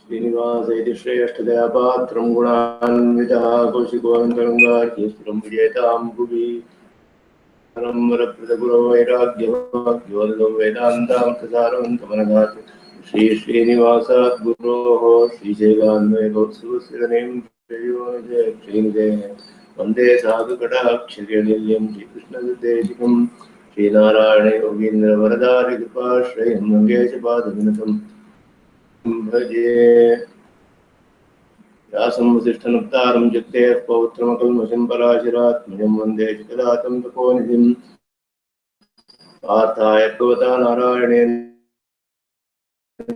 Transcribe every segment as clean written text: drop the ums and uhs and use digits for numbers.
श्रीनिवास इति श्रेष्ठदयापात्रं गुणान्वितः कौशिकोऽन्तरङ्गार्यस्त्रं विजेतां भुवि वरप्रदगुरो वैराग्यवाग्योल्लो वेदान्तां प्रसारवन्तमनघातु श्रीनिवासात् गुरोः श्रीशैलान्वयगोत्सवस्य श्रीनिधे वन्दे साधुकटाक्षर्यनिल्यं श्रीकृष्णदेशिकं श्रीनारायण योगीन्द्रवरदारिकृपाश्रयं मङ्गेशपादविनतं भजे व्यासंवसिष्ठनप्तारं जगतेः पौत्रमकल्मषं पराशरात्मजं वन्दे जगदातं तपोनिधिं पार्थाय भगवता नारायणेन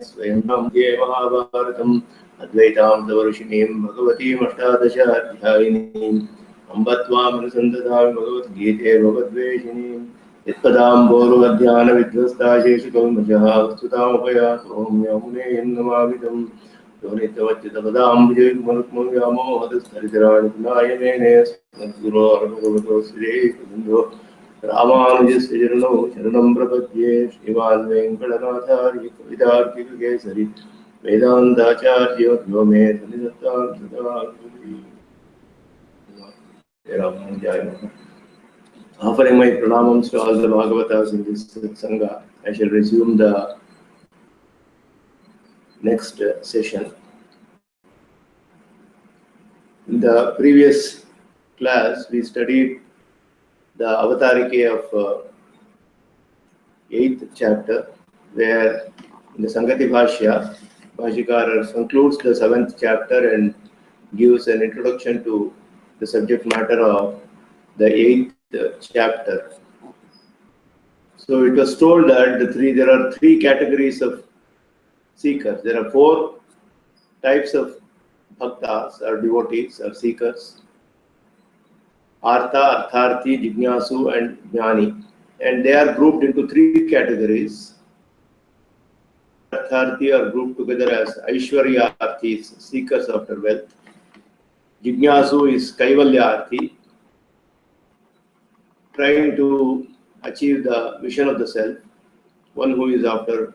स्वयं मध्ये महाभारतम् अद्वैतामृतवर्षिणीं भगवतीमष्टादशाध्यायिनीम् अम्ब त्वामनुसन्दधामि भगवद्गीते भगवद्वेषिणीं यत्पदाम्बोरुहध्यानविध्वस्ता शेषकल्मषः वस्तुतामुपयातों यामुनेयं नमामि तं व्यामोहतस्तरितराणिनायमेने भगवतो श्रीगुरो रामानुजस्य चरणौ शरणं प्रपद्ये श्रीमान् वेङ्कटनाथार्य कवितार्किककेसरी वेदान्ताचार्यो मे सन्निधत्तां सदा rAmAnuja. Offering my pranamams to all the Bhagavatas in this Sangha, I shall resume the next session. In the previous class, we studied the Avatarike of 8th chapter, where in the Sangati Bhashya, Bhashyakara concludes the 7th chapter and gives an introduction to the subject matter of the 8th chapter. So it was told that there are three categories of seekers. There are 4 types of bhaktas or devotees or seekers: Artha, Artharthi, Jignasu and Jnani. And they are grouped into 3 categories. Artharthi are grouped together as Aishwaryarthis, seekers after wealth. Jignasu is Kaivalyarthi, trying to achieve the vision of the self, one who is after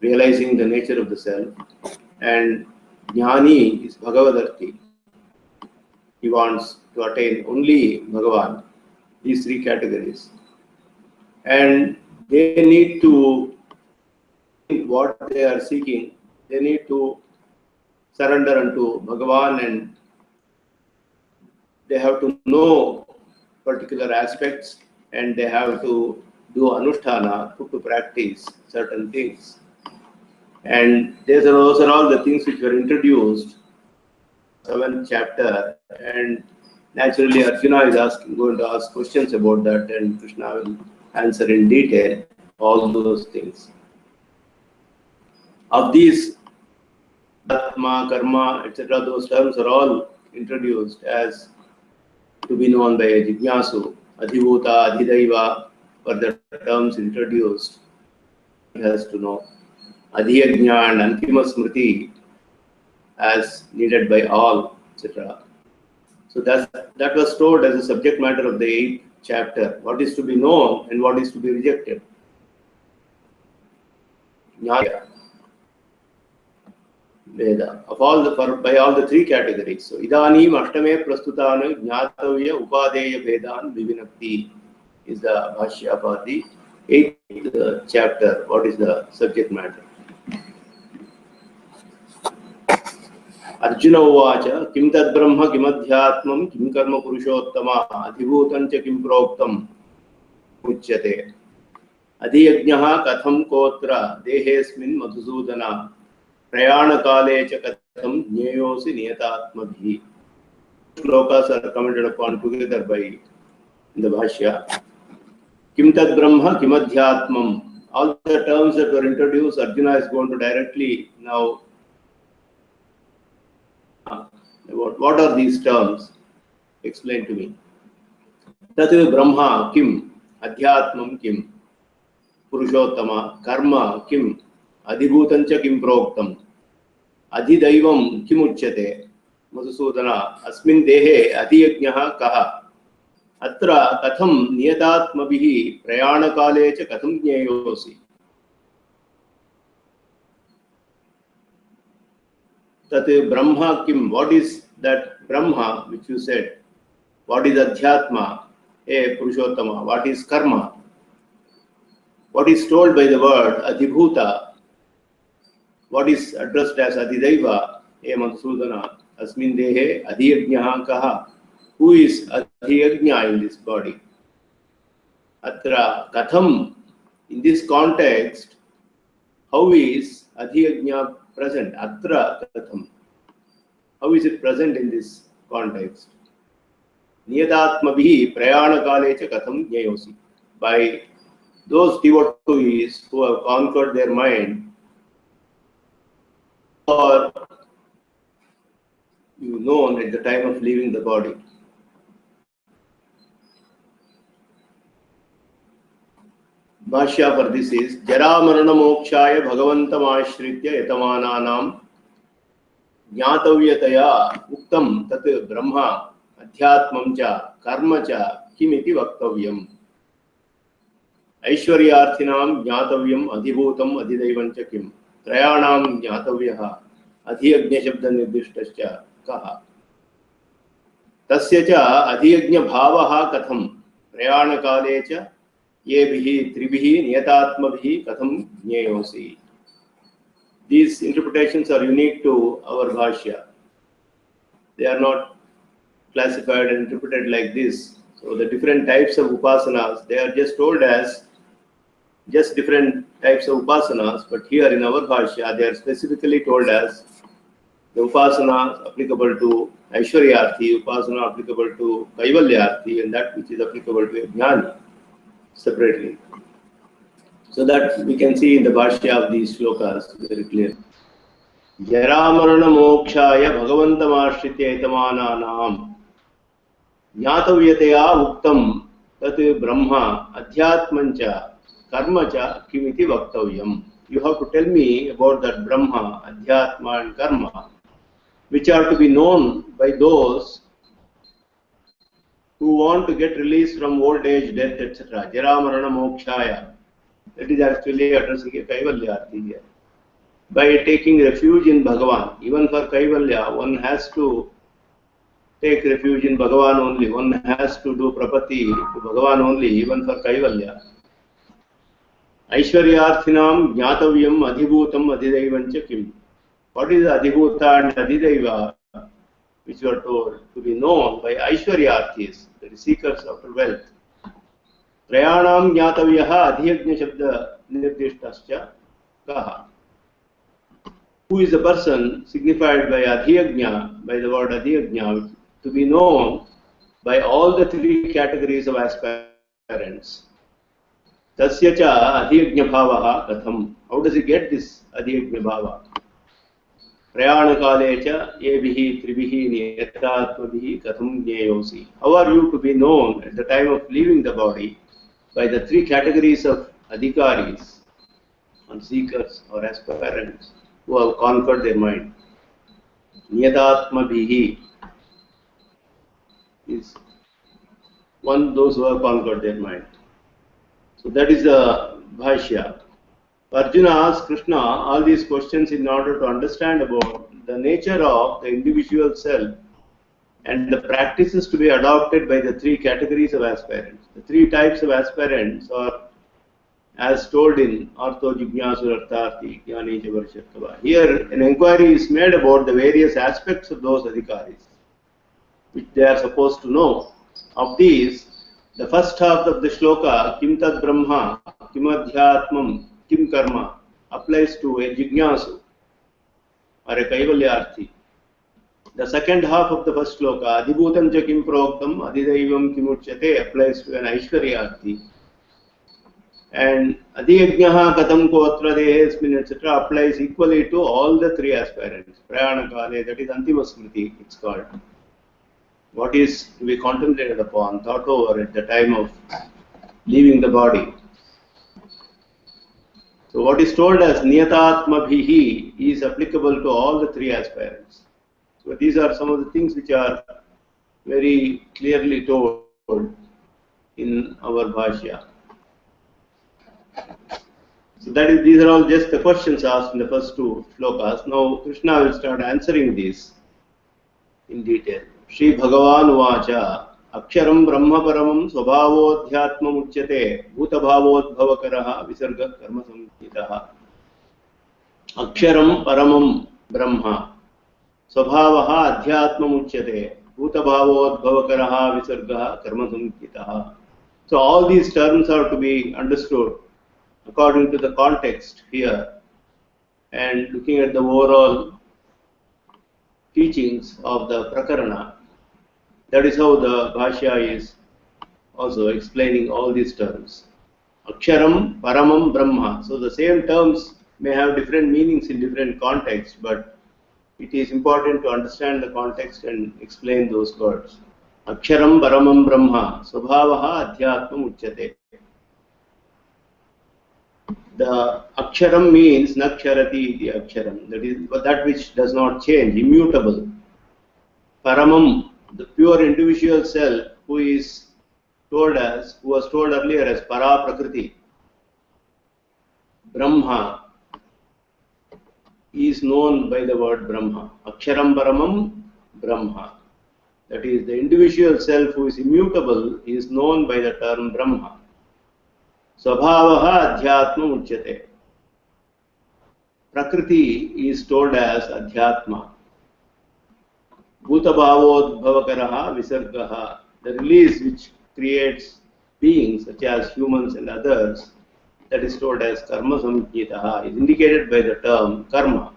realizing the nature of the self. And Jnani is Bhagavadarthi. He wants to attain only Bhagavan. These 3 categories. And they need to, what they are seeking, they need to surrender unto Bhagavan, and they have to know particular aspects, and they have to do anusthana, put to practice certain things. And those are all the things which were introduced in the 7th chapter. And naturally, Arjuna is going to ask questions about that, and Krishna will answer in detail all those things. Of these, Atma, Karma, etc., those terms are all introduced as to be known by a Jignasu. Adhibhuta, Adhidaiva were the terms introduced. He has to know. Adhiyajna and Antima Smriti as needed by all, etc. So that was told as a subject matter of the 8th chapter. What is to be known and what is to be rejected. Jnana, Veda, by all the 3 categories. So Idanim Ashtame Prastutana Jnatavya Upadeya Vedan Vivinakti is the Bhashya for the 8th chapter. What is the subject matter? Arjuna Uvacha Kim Tad Brahma Kim Adhyatmam Kim Karma Purushottama Adhibhutancha Kim Proktam Uchyate Adhiyajnaha Katham Kotra Dehesmin Madhusudana Prayana Kalecha Katham Jneyosi Niyatatmabhi. Shlokas are commented upon together by the Bhashya. Kim Tad Brahma Kim Adhyatmam. All the terms that were introduced, Arjuna is going to directly now. What are these terms? Explain to me. Tat Brahma Kim, Adhyatmam Kim, Purushottama, Karma Kim, Adhibhutancha Kim Proktam, Adhidaivam Kim Uchyate, Madhusudana, Asmin Dehe Adhiyajnaha Kaha, Atra Katham Niyatatmabhihi Prayana Kalecha Katham Jneyosi. Tat Brahma Kim, what is that Brahma which you said? What is Adhyatma? Purushottama, what is Karma? What is told by the word Adhibhuta? What is addressed as Adhidaiva? Madhusudana, Asmin Dehe Adhiyajnaha Kaha? Who is Adhiyajna in this body? Atra Katham, in this context, how is Adhiyajna present? Atra Katham. How is it present in this context? Niyatatmabhi prayana kalecha katham jnayosi. By those devotees who have conquered their mind, or you know at the time of leaving the body. Bhashya for this is rAmAnuja mokshaya bhagavantam ashritya yatamananam ज्ञातव्यतया उक्तम तत् ब्रह्म अध्यात्मं च कर्म च किमिति वक्तव्यम् ऐश्वर्यार्थिनां ज्ञातव्यम् अधिभूतम् अधिदैवं च किम् त्रयाणां ज्ञातव्यः अधियज्ञशब्दनिर्दिष्टश्च कः तस्य च अधियज्ञभावः कथं प्रयाणकाले च येभिः त्रिभिः नियतात्मभिः कथं ज्ञेयोसि. These interpretations are unique to our Bhashya. They are not classified and interpreted like this. So the different types of upasanas, they are just told as just different types of upasanas, but here in our Bhashya, they are specifically told as the upasana applicable to Aishwaryarthi, upasana applicable to Kaivalyarthi, and that which is applicable to Jnani separately. So that we can see in the Bhashya of these shlokas very clear. rAmAnuja mokshaya bhagavantam ashritya etamananam ज्ञातव्यतया उक्तम तत् ब्रह्म अध्यात्मं च कर्म च किमिति वक्तव्यम. You have to tell me about that Brahma, Adhyatma and Karma, which are to be known by those who want to get released from old age, death, etc. rAmAnuja mokshaya. That is actually addressing a Kaivalyarthi here. By taking refuge in Bhagavan, even for Kaivalya, one has to take refuge in Bhagavan only. One has to do prapati to Bhagavan only, even for Kaivalya. Aishwaryarthinam jnatavyam adhibhutam adhidaivam cha kim. What is adhibhuta and adhidaiva, which you are told to be known by Aishwaryarthis, the seekers after wealth. Trayanam jnatavyaha adhiyajna shabda nirdishtascha kaha. Who is the person signified by adhiyajna, by the word adhiyajna, to be known by all the three categories of aspirants. Tasya cha adhiyajna bhavaha katham. How does he get this adhiyajna bhava? Prayana kale cha yebihi tribihi niyatatmabhihi katham jneyosi. How are you to be known at the time of leaving the body by the three categories of adhikaris, and seekers or aspirants who have conquered their mind? Niyatatmabhihi is one, those who have conquered their mind. So that is the Bhashya. Arjuna asked Krishna all these questions in order to understand about the nature of the individual self and the practices to be adopted by the three categories of aspirants. The three types of aspirants are as told in Artho Jignasu Artharthi Jnani Varshattava. Here an inquiry is made about the various aspects of those adhikaris, which they are supposed to know. Of these, the first half of the shloka, Kim Tad Brahma, Kim Adhyatmam, Kim Karma, applies to a Jignasu or a Kaivalyarthi. The second half of the first shloka, Adhibhutam cha Kim Proktam, Adhidaivam Kimuchyate, applies to an Aishwaryarthi. And Adhiyajnaha Katham Kotra Dehesmin, etc., applies equally to all the three aspirants. Prayana Kale, that is Antima Smriti, it's called. What is to be contemplated upon, thought over at the time of leaving the body. So what is told as Niyatatmabhihi is applicable to all the three aspirants. So these are some of the things which are very clearly told in our Bhashya. So these are all just the questions asked in the first two shlokas. Now Krishna will start answering these in detail. Shri Bhagavan Uvacha Aksharam Brahma Paramam Swabhavodhyatmam Uchyate Bhutabhavodbhavakaraha Visarga Karma Samhitaha. Aksharam Paramam Brahma Swabhavaha Adhyatmam Uchyate Bhutabhavodbhavakaraha Visarga Karma Samhitaha. So all these terms are to be understood according to the context here and looking at the overall teachings of the Prakarana. That is how the Bhashya is also explaining all these terms. Aksharam, Paramam, Brahma. So the same terms may have different meanings in different contexts, but it is important to understand the context and explain those words. Aksharam, Paramam, Brahma. Swabhavaha Adhyatmam Uchyate. The Aksharam means Naksharati iti Aksharam. That is that which does not change, immutable. Paramam, the pure individual self who was told earlier as Para Prakriti. Brahma is known by the word Brahma. Aksharam Paramam Brahma. That is, the individual self who is immutable is known by the term Brahma. Swabhavaha Adhyatma Uchyate. Prakriti is told as Adhyatma. Bhutabhavodbhavakaraha Visargaha. The release which creates beings such as humans and others, that is told as Karma Samhitaha, is indicated by the term Karma.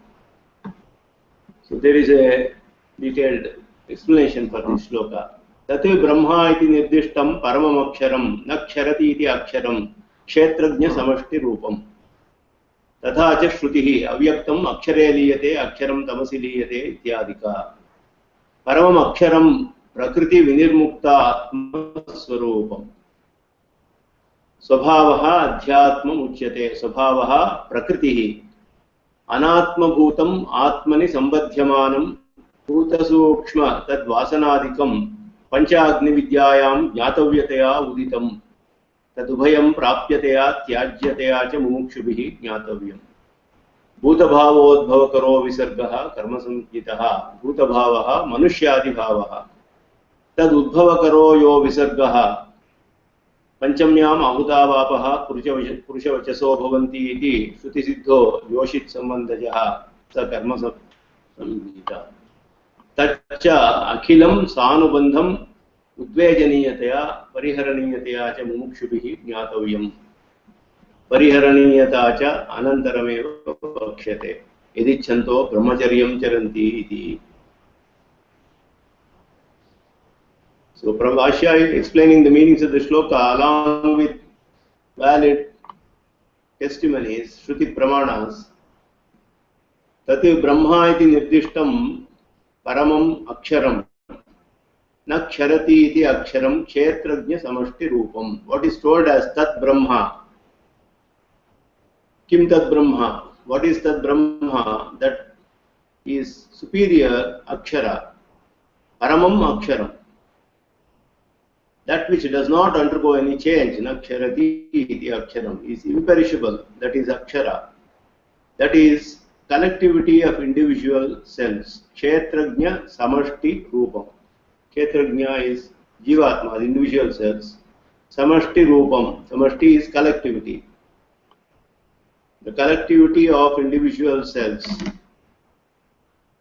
So there is a detailed explanation for this shloka. Tate Brahma iti nirdishtam paramam aksharam naksharati iti aksharam kshetrajna samashti rupam. Tatha cha shrutihi avyaktam akshare liyate aksharam tamasi liyate ityadika. Paramam aksharam prakriti vinirmukta atma swarupam. Swabhavaha adhyatmam uchyate. Swabhavaha prakritihi anatma bhutam atmani sambadhyamanam bhutasukshma tad vasanadikam panchagni vidyayam jnatavyataya uditam tadubhayam prapyataya tyajyataya cha mumukshubhihi jnatavyam. Bhutabhavodbhavakaro visargaha karma samhitaha bhutabhavaha manushyadibhavaha tad udbhavakaro yo visargaha Panchamyam ahutavapaha purushavachaso bhavanti iti shruti siddho yoshit sambandhajaha sa karma samhita. Tacha akhilam sanubandham udvejaniyataya pariharaniyataya cha mumukshubhihi jnatavyam. Pariharaniyata cha anantarameva pakshate yadichanto brahmacharyam charanti iti. So Bhashya is explaining the meanings of the shloka along with valid testimonies, Shruti Pramanas. Tate Brahma iti nirdishtam paramam aksharam naksharati iti aksharam kshetrajna samashti rupam. What is told as Tat Brahma? Kim Tat Brahma? What is Tat Brahma? That is superior akshara. Paramam aksharam. That which does not undergo any change, naksharati iti aksharam, is imperishable, that is akshara. That is connectivity of individual selves. Kshetrajna samashti rupam. Kshetrajna is jivatma, the individual selves. Samashti rupam. Samashti is collectivity. The collectivity of individual selves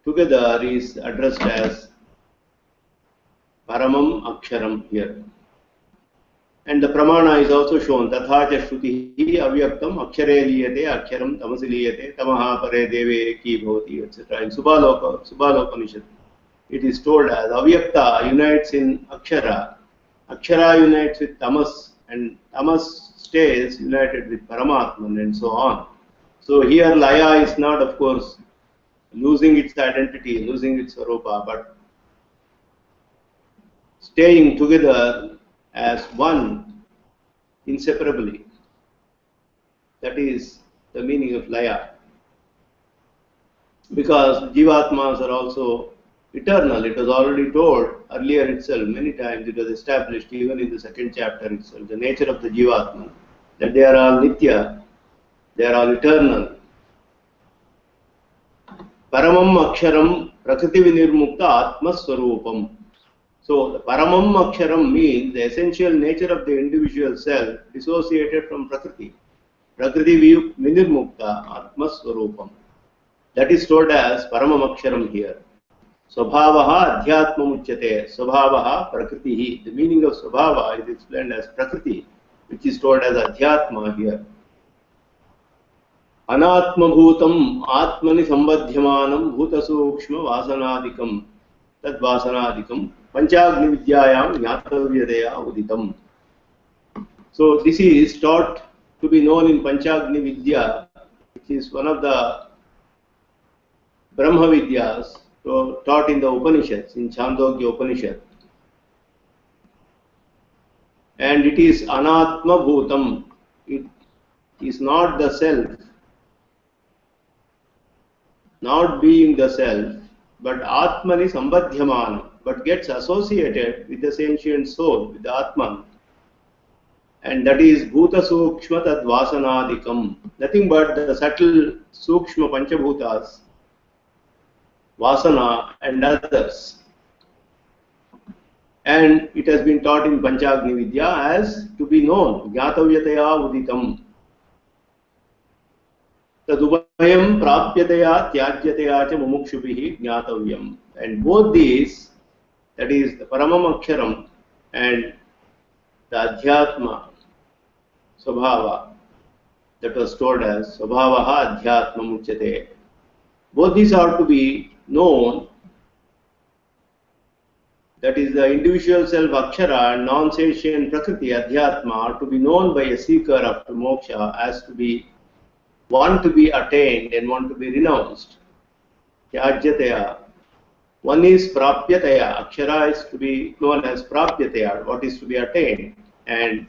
together is addressed as Paramam Aksharam here. And the pramana is also shown. Tatha cha shrutihi avyaktam akshare liyate aksharam tamasi liyate tamaha pare deve ki bhavati, etc. In Subhalopanishad, it is told as avyakta unites in akshara, akshara unites with tamas, and tamas stays united with Paramatman, and so on. So here laya is not, of course, losing its identity, losing its swarupa, but staying together as one inseparably. That is the meaning of laya. Because jivatmas are also eternal. It was already told earlier itself, many times it was established even in the second chapter itself, the nature of the jivatma, that they are all nitya. They are all eternal. Paramam Aksharam Prakriti Vinirmukta Atma Swarupam. So the Paramam Aksharam means the essential nature of the individual self dissociated from Prakriti. Prakriti Vinirmukta Atma Swarupam. That is told as Paramam Aksharam here. Swabhavaha Adhyatma Muchyate. Swabhavaha Prakriti. The meaning of Swabhava is explained as Prakriti, which is told as Adhyatma here. Anatmabhutam Atmani Sambadhyamanam Bhutasukshma Vasanadikam Tad Vasanadikam Panchagni Vidyayam Nyatavyadaya Uditam. So this is taught to be known in Panchagni Vidya, which is one of the Brahma Vidyas taught in the Upanishads, in Chandogya Upanishad. And it is Anatma Bhutam. It is not the self, not being the self, but Atmani Sambadhyaman, but gets associated with the sentient soul, with the Atman. And that is Bhuta Sukshma Tad Vasanadikam. Nothing but the subtle Sukshma Panchabhutas, Vasana and others. And it has been taught in Panchagni Vidya as to be known, Jnatavyataya Uditam. Tadubhayam Prapyataya Tyajyataya Cha Mumukshubhihi Jnatavyam. And both these, that is the Paramam Aksharam and the Adhyatma, Swabhava, that was told as Swabhavaha Adhyatma Muchyate. Both these are to be known. That is the individual self Akshara and non-sentient Prakriti Adhyatma are to be known by a seeker after moksha as to be one to be attained and one to be renounced. Tyajyataya. One is Prapyataya. Akshara is to be known as Prapyataya, what is to be attained. And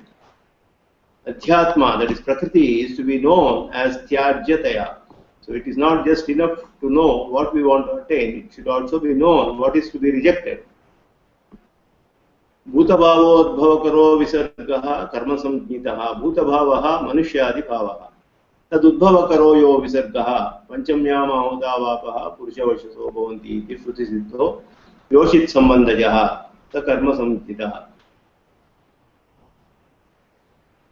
Adhyatma, that is Prakriti, is to be known as Tyajyataya. So it is not just enough to know what we want to attain, it should also be known what is to be rejected. Bhutabhavodbhavakaro visargaha karma samjnitaha bhutabhavaha manushyaadibhavaha tadudbhavakaro yo visargaha panchamyama udavapaha purushavashaso bhavanti iti shruti siddho yoshit sambandhajaha ta karma samjnitaha.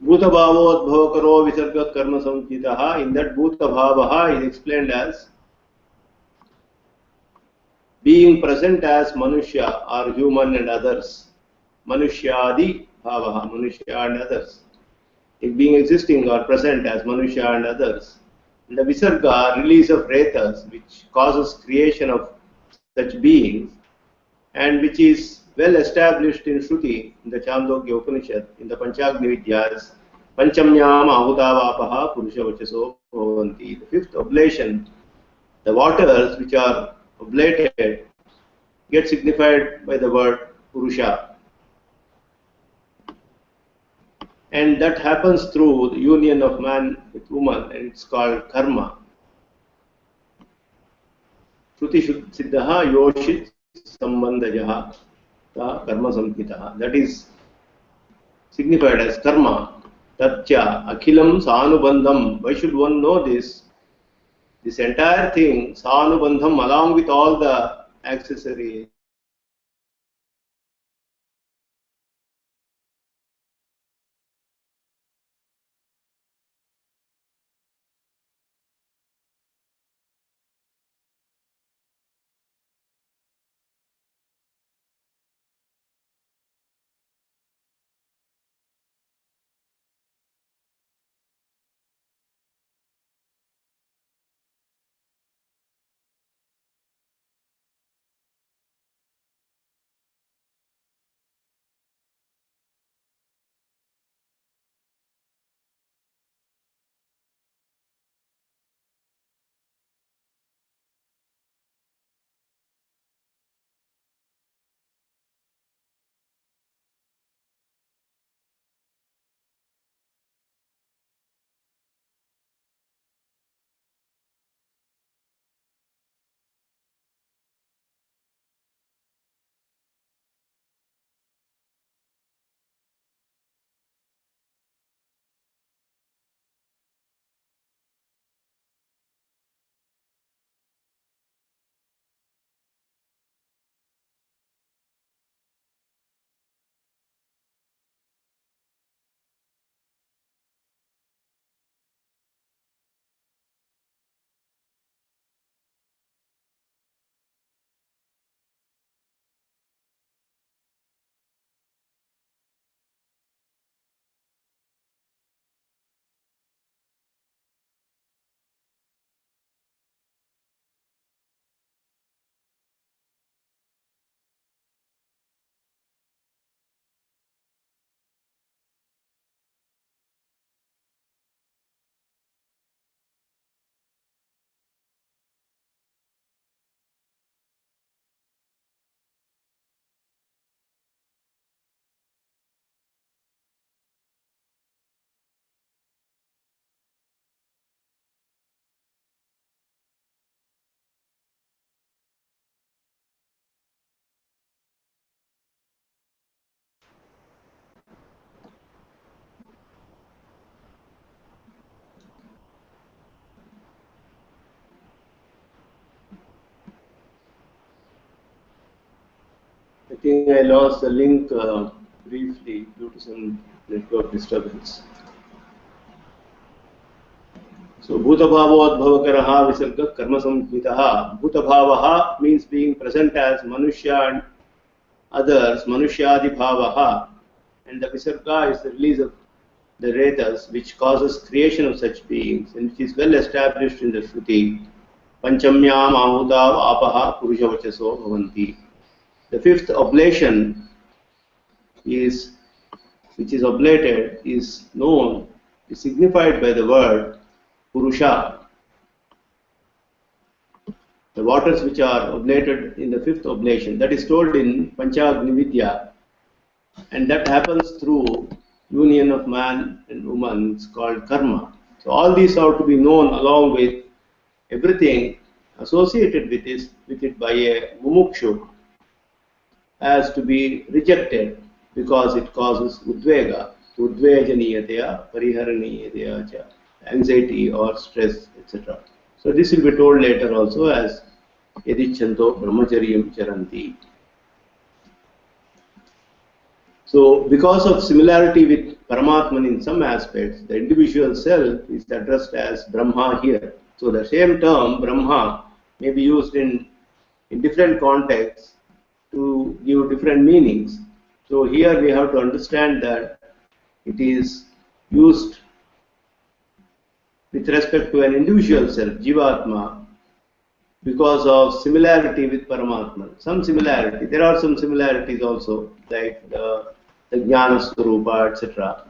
Bhutabhavodbhavakaro visarga karma samjnitaha. In that bhutabhavaha is explained as being present as Manushya or human and others. Manushyadi bhavaha, Manushya and others. It being existing or present as Manushya and others. And the Visarga, release of Retas, which causes creation of such beings, and which is well established in Shruti, in the Chandogya Upanishad, in the Panchagni Vidyas, Panchamyam Ahutavapaha Purusha Vachaso Bhavanti. The fifth oblation, the waters which are oblated, get signified by the word Purusha. And that happens through the union of man with woman, and it's called karma. Shruti siddhaha yoshit sambandhajaha karma samhitaha. That is signified as karma. Tatya akhilam sanubandham. Why should one know this? This entire thing, sanubandham, along with all the accessories, I think I lost the link briefly due to some network disturbance. So Bhutabhavadbhavakaraha Visarga Karma Samhitaha. Bhutabhavaha means being present as Manusya and others, Manusyadi Bhavaha. And the Visarga is the release of the Retas, which causes creation of such beings, and which is well established in the Shruti. Panchamyam Ahuta Apaha Purushavachaso Bhavanti. The fifth oblation is, which is oblated, is known, is signified by the word Purusha. The waters which are oblated in the fifth oblation, that is told in Panchagni Vidya, and that happens through union of man and woman. It's called karma. So all these are to be known along with everything associated with it by a mumukshu, as to be rejected because it causes udvega, udvejaniyataya, pariharaniyataya cha, anxiety or stress, etc. So this will be told later also as yadichanto brahmacharyam charanti. So because of similarity with Paramatman in some aspects, the individual self is addressed as Brahma here. So the same term Brahma may be used in different contexts to give different meanings. So here we have to understand that it is used with respect to an individual self, Jivatma, because of similarity with Paramatman. Some similarity. There are some similarities also, like the Jnana Swarupa, etc.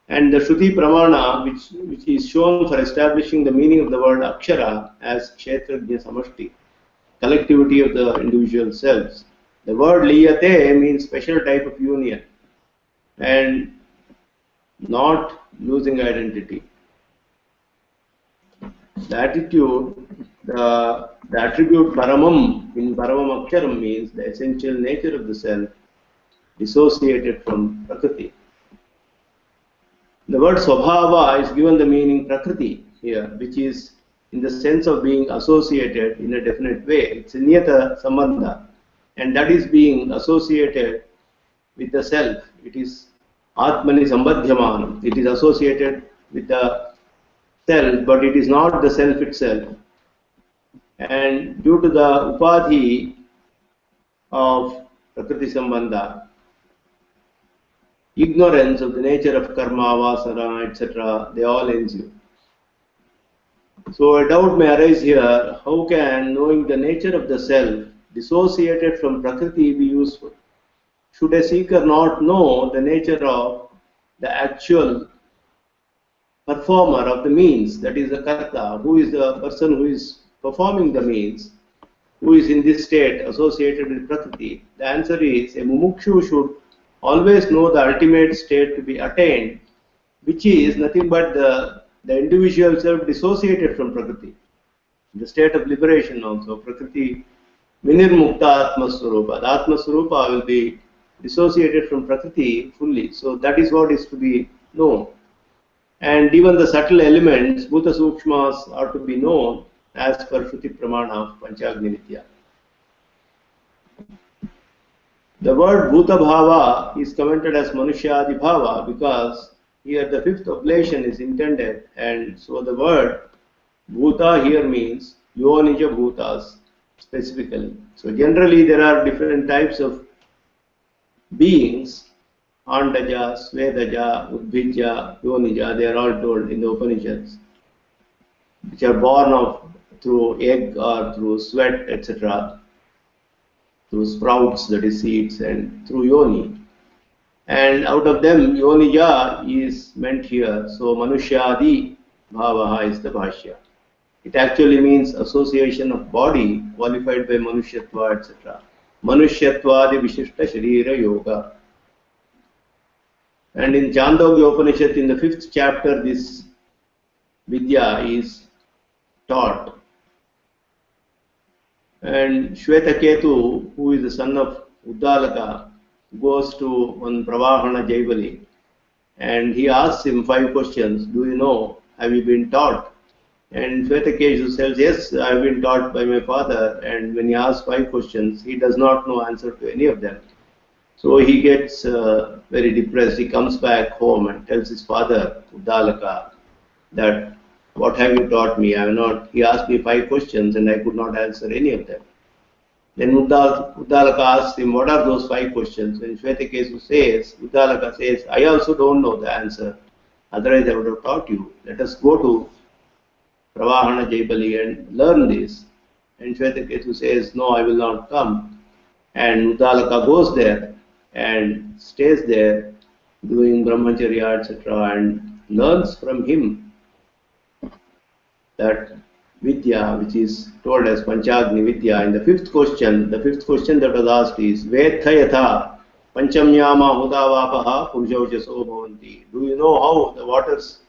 And the Shruti Pramana, which is shown for establishing the meaning of the word Akshara as Kshetrajna Samashti, collectivity of the individual selves. The word Liyate means special type of union and not losing identity. The attitude, the attribute Paramam in Paramam Aksharam means the essential nature of the self dissociated from Prakriti. The word Swabhava is given the meaning Prakriti here, which is in the sense of being associated in a definite way. It's a Niyata Sambandha, and that is being associated with the self. It is Atmani Sambadhyamanam. It is associated with the self, but it is not the self itself. And due to the upadhi of Prakriti Sambandha, ignorance of the nature of karma, vasana, etc., they all ensue. So a doubt may arise here, how can knowing the nature of the self dissociated from Prakriti be useful? Should a seeker not know the nature of the actual performer of the means, that is the karta, who is the person who is performing the means, who is in this state associated with Prakriti? The answer is, a mumukshu should always know the ultimate state to be attained, which is nothing but the individual self dissociated from Prakriti. The state of liberation also, Prakriti, Vinirmukta Atma Swarupa. The Atma Swarupa will be dissociated from Prakriti fully. So that is what is to be known. And even the subtle elements, Bhuta Sukshmas, are to be known as per Shruti Pramana of Panchagni Vidya. The word Bhuta Bhava is commented as Manusyadi Bhava because here the fifth oblation is intended, and so the word Bhuta here means Yonija Bhutas specifically. So generally there are different types of beings, Andaja, Svedaja, Udbhija, Yonija, they are all told in the Upanishads, which are born through egg or through sweat, etc., through sprouts, that is seeds, and through yoni. And out of them, Yonija is meant here. So Manushyadi Bhavaha is the Bhashya. It actually means association of body qualified by Manushyatva, etc. Manushyatwadi Vishishta Sharira Yoga. And in Chandogya Upanishad, in the 5th chapter, this Vidya is taught. And Shvetaketu, who is the son of Uddalaka, goes to one Pravahana Jaivali and he asks him 5 questions. Do you know? Have you been taught? And Shvetaketu says, yes, I have been taught by my father. And when he asks 5 questions, he does not know answer to any of them. So he gets very depressed. He comes back home and tells his father, Uddalaka, that what have you taught me? I have not. He asked me 5 questions and I could not answer any of them. Then Uddalaka asks him, what are those 5 questions? And Shvetaketu says, Uddalaka says, I also don't know the answer. Otherwise I would have taught you. Let us go to Pravahana Jaibali and learn this. And Shvetaketu says, no, I will not come. And Uddalaka goes there and stays there doing brahmacharya, etc., and learns from him that Vidya, which is told as Panchagni Vidya. In the fifth question that was asked is Vetha yatha panchamyama hudavapaha purushavjaso bhavanti. Do you know how the waters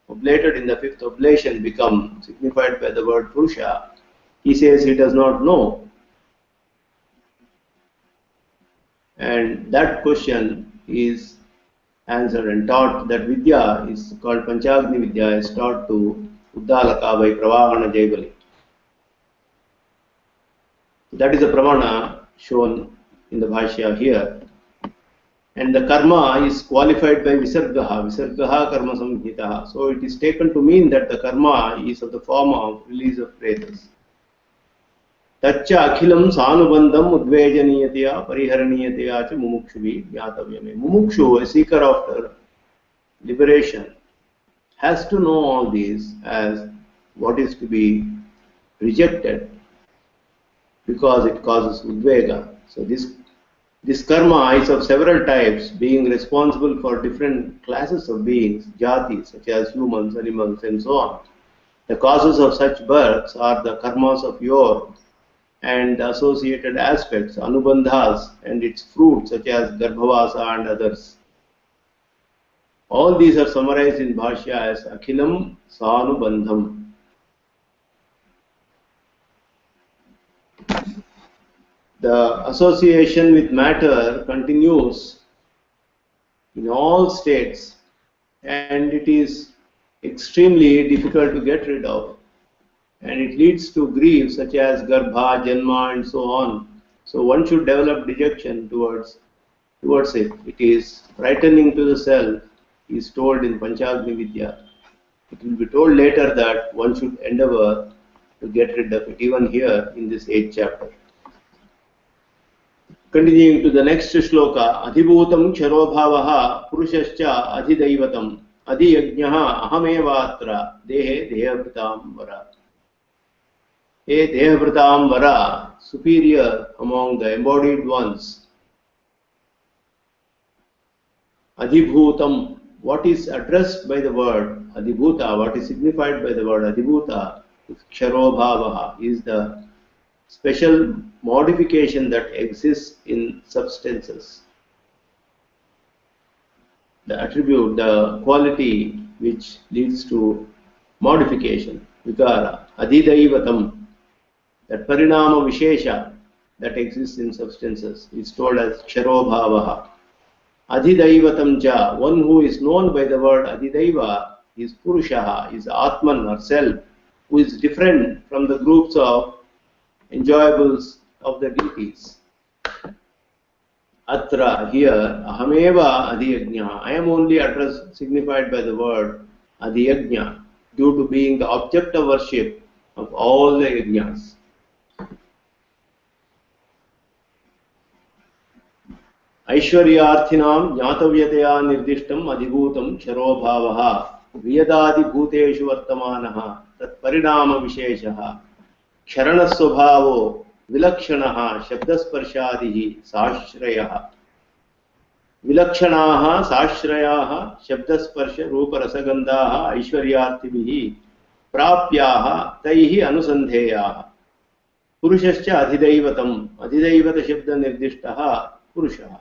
oblated in the fifth oblation become signified by the word Purusha? He says he does not know. And that question is answered and taught. That Vidya is called Panchagni Vidya, is taught to Uddalaka by Pravahana Jaibali. That is the Pramana shown in the Bhashya here. And the karma is qualified by Visargaha. Visargaha karma samhitaha. So it is taken to mean that the karma is of the form of release of pretas. Taccha akhilam sanubandham udvejaniyataya pariharaniyataya cha mumukshuvi jnatavyame. Mumukshu, a seeker after liberation, has to know all these as what is to be rejected because it causes udvega. So this karma is of several types, being responsible for different classes of beings, jatis, such as humans, animals, and so on. The causes of such births are the karmas of yore and the associated aspects, anubandhas, and its fruits, such as garbhavasa and others. All these are summarized in Bhashya as Akhilam Sanubandham. The association with matter continues in all states, and it is extremely difficult to get rid of. And it leads to grief such as Garbha, Janma, and so on. So one should develop dejection towards it. It is frightening to the self, is told in Panchagni Vidya. It will be told later that one should endeavor to get rid of it, even here in this 8th chapter. Continuing to the next shloka, Adhibhutam Ksharobhavaha Purushascha Adhidaivatam Adhiyajnaha Ahamevatra Dehe Dehavritam Vara. A Dehavritam Vara, superior among the embodied ones. Adhibhutam, what is addressed by the word Adhibhuta, what is signified by the word Adhibhuta, Ksharobhavaha, is the special modification that exists in substances. The attribute, the quality which leads to modification, vikara, adhidaivatam, that parinama vishesha that exists in substances is told as ksharobhavaha. Adhidaivatam ja, one who is known by the word adhidaiva is purushaha, is atman or self, who is different from the groups of enjoyables of the deities. Atra, here, ahameva adhiyajna, I am only addressed, signified by the word adhiyajna, due to being the object of worship of all the yajnas. Aishwaryarthinam jnatavyataya nirdishtam adhibhutam ksharobhavaha viyadadi bhuteshu vartamanaha tat parinama visheshaha ksharanasvabhavo vilakshanaha shabdasparshadihi sashrayaha. Vilakshanaha sashrayaha shabdasparsha ruparasagandhaha aishwaryarthibihi prapyaha taihi anusandheyaha. Purushascha adhidaivatam, adhidaivata shabda nirdishtaha purushaha.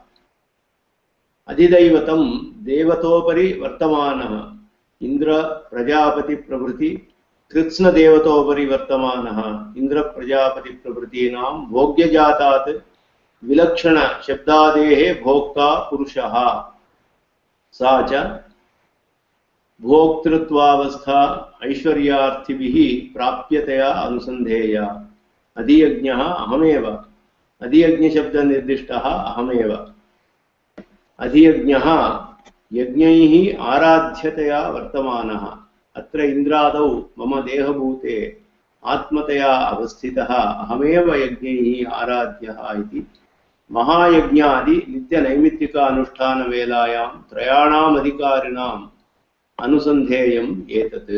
Adhidaivatam devatopari vartamanaha Indra Prajapati Prabhriti Kritsna devatopari vartamanaha Indra Prajapati Prabhritinam Bhogya Jatat Vilakshana Shabdadehe Bhokta Purushaha Sacha Bhoktruttvavastha Aishwaryarthibihi Prapyataya Anusandheya Adhiyajnaha Ahameva Adhiyajna Shabda Nirdishtaha Ahameva. अधियज्ञः यज्ञैः आराध्यतया वर्तमानः अत्र इन्द्रादौ मम देहभूते आत्मतया अवस्थितः अहमेव यज्ञैः आराध्यः इति महायज्ञादि नित्यनैमित्तिकानुष्ठानवेलायां त्रयाणाम् अधिकारिणाम् अनुसन्धेयम् एतत्.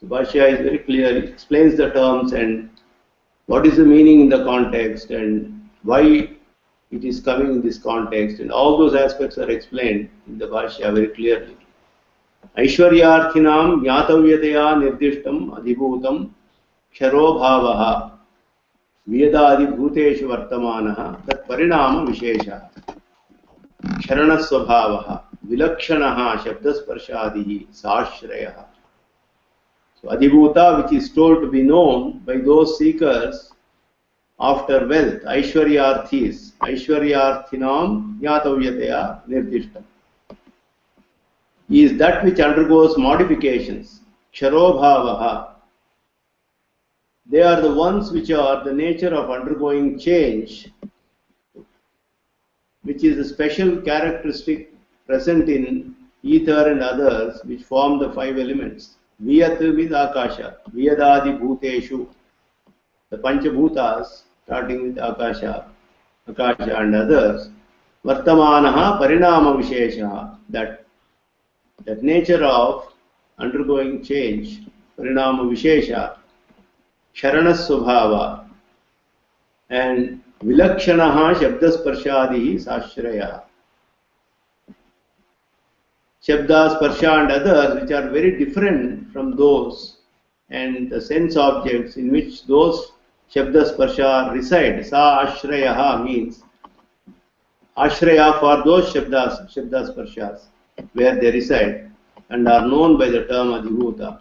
Bhashya is very clear, it explains the terms and what is the meaning in the context and why it is coming in this context, and all those aspects are explained in the Bhashya very clearly. Aishwaryarthinam jnatavyataya nirdishtam adhibhutam ksharo bhavah vyadadibhuteshu vartamanah tat parinama vishesha ksharana svabhavah vilakshanaha shabdasparshadihi sashrayah. So adhibhuta, which is told to be known by those seekers after wealth, Aishwaryarthis, Aishwaryarthinam Jnatavyataya Nirdishtam, is that which undergoes modifications, Ksharobhavaha. They are the ones which are the nature of undergoing change, which is a special characteristic present in ether and others, which form the five elements. Viyat with Akasha, Vyadadi Bhuteshu, the Panchabhutas, starting with Akasha and others, Vartamanaha Parinama Vishesha, that nature of undergoing change, Parinama Vishesha, Sharana Svabhava, and Vilakshanaha Shabdasparshadihi Sashraya. Shabda, Sparsha and others which are very different from those and the sense objects in which those Shabda Sparsha reside. Sa Ashrayaha means Ashraya for those Shabda Sparshas where they reside and are known by the term Adhibhuta.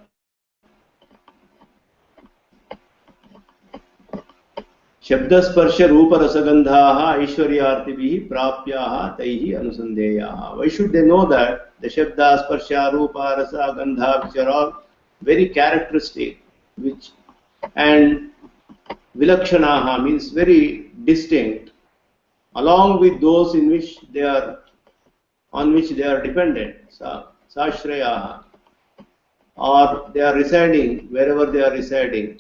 Shabdasparsha Rupa Rasagandhaha Aishwaryartibhi Prapyaha Taihi Anusandeyaha. Why should they know that? The Shabda, Sparsha, Rupa, Rasa, Gandha, which are all very characteristic, and Vilakshanaha means very distinct, along with those on which they are dependent, Sashrayaha, or they are residing wherever they are residing.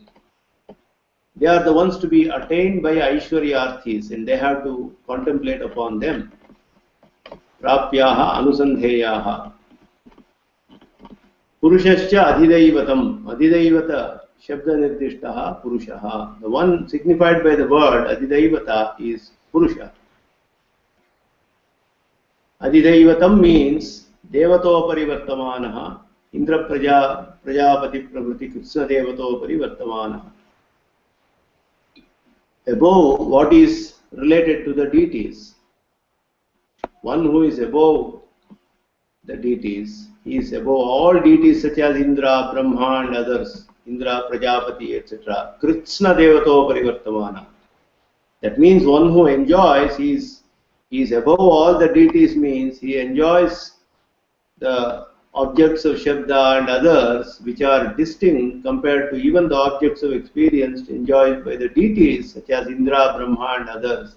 They are the ones to be attained by Aishwaryarthis, and they have to contemplate upon them. Prapyaha Anusandheyaha. Purushascha Adhidaivatam. Adhidaivata Shabda Nirdishtaha Purushaha. The one signified by the word Adhidaivata is Purusha. Adhidaivatam means Devato Parivartamanaha, Indra Prajapati Pravruti Krishna Devato Parivartamanaha. Above what is related to the deities. One who is above the deities, he is above all deities such as Indra, Brahma and others, Indra, Prajapati, etc. Krishna Devato Parivartamana. That means one who enjoys, he is above all the deities, means he enjoys the objects of Shabda and others which are distinct compared to even the objects of experience enjoyed by the deities such as Indra, Brahma and others.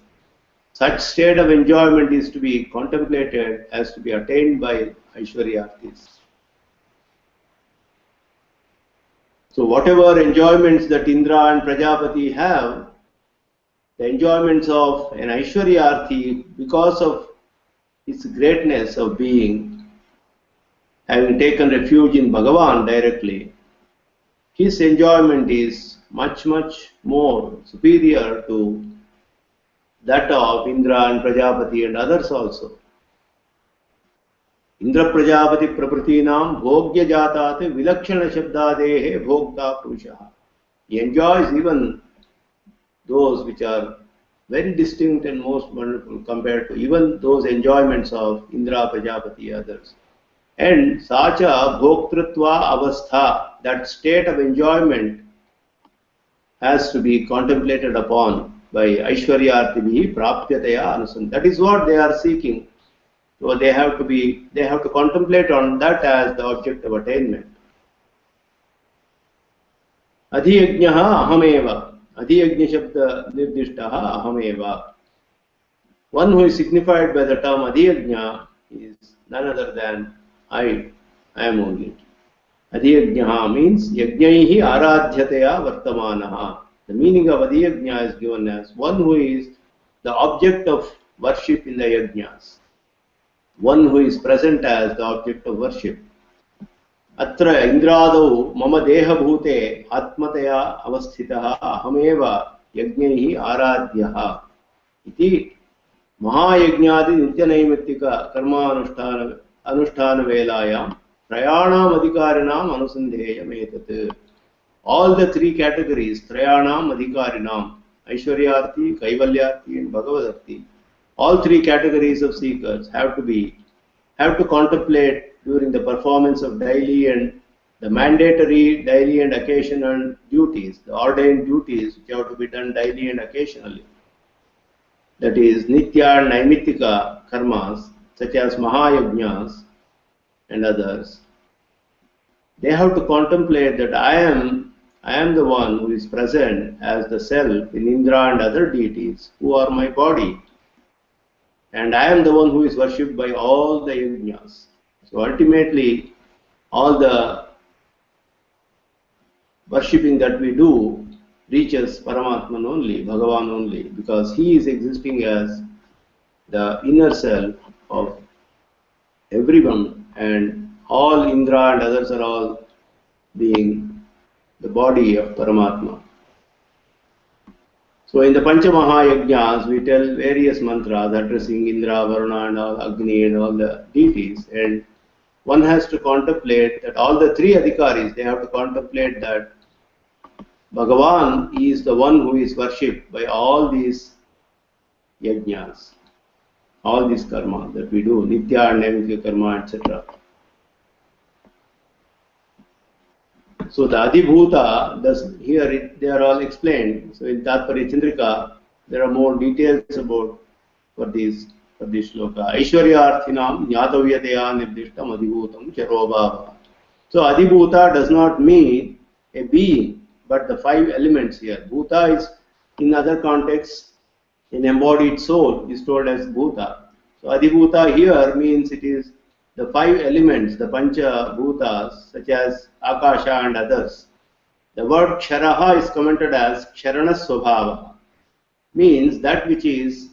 Such state of enjoyment is to be contemplated as to be attained by Aishwaryarthis. So whatever enjoyments that Indra and Prajapati have, the enjoyments of an Aishwaryarthi, because of its greatness of being, having taken refuge in Bhagavan directly, his enjoyment is much, much more superior to that of Indra and Prajapati and others also. Indra Prajapati Prapratinam Bhogya Jatate Vilakshana Shabdadehe Bhogta Purushaha. He enjoys even those which are very distinct and most wonderful compared to even those enjoyments of Indra, Prajapati, others. And Sacha Bhoktrutva Avastha, that state of enjoyment has to be contemplated upon by Aishwaryartibhi Prapyataya Anusandha. That is what they are seeking. So they have to contemplate on that as the object of attainment. Adhiyajnaha ahameva. Adhiyajna shabda nirdishtaha ahameva. One who is signified by the term Adhiyajna is none other than I am only. Adhiyajna means Yajnaihi Aradhyataya Vartamanaha. The meaning of Adhiyajna is given as one who is the object of worship in the yajnas, one who is present as the object of worship. Atra Indradau Mama Dehabhute Atmataya Avasthitaha Ahameva Yajnaihi Aradhyaha iti Mahayajnadi Nityanaimittika Karma Anushtana Velayam Trayanam Adhikarinam Anusandheyam Etat. All the three categories, Trayanam Adhikarinam, Aishwaryarthi, Kaivalyarthi and Bhagavadarthi, all three categories of seekers have to contemplate during the performance of daily and the mandatory daily and occasional duties, the ordained duties which have to be done daily and occasionally. That is Nitya and Naimittika karmas such as Mahayajnas and others. They have to contemplate that I am the one who is present as the self in Indra and other deities who are my body. And I am the one who is worshipped by all the yajnas. So ultimately, all the worshipping that we do reaches Paramatman only, Bhagavan only, because he is existing as the inner self of everyone, and all Indra and others are all being the body of Paramatma. So in the Pancha Mahayajnas, we tell various mantras addressing Indra, Varuna and all, Agni and all the deities, and one has to contemplate that all the three adhikaris, they have to contemplate that Bhagavan is the one who is worshipped by all these yajnas, all these karma that we do, Nitya and Naimitya karma, etc. So the Adhibhuta, here they are all explained. So in Tatparya Chandrika, there are more details about for this shloka. Aishwaryarthinam Nyatavyateya Nirdishtam Adhibhutam Charobhava. So Adhibhuta does not mean a being, but the five elements here. Bhuta is, in other contexts, an embodied soul is told as Bhuta. So Adhibhuta here means it is the five elements, the Pancha Bhutas, such as Akasha and others. The word Ksharaha is commented as Ksharana Swabhava, means that which is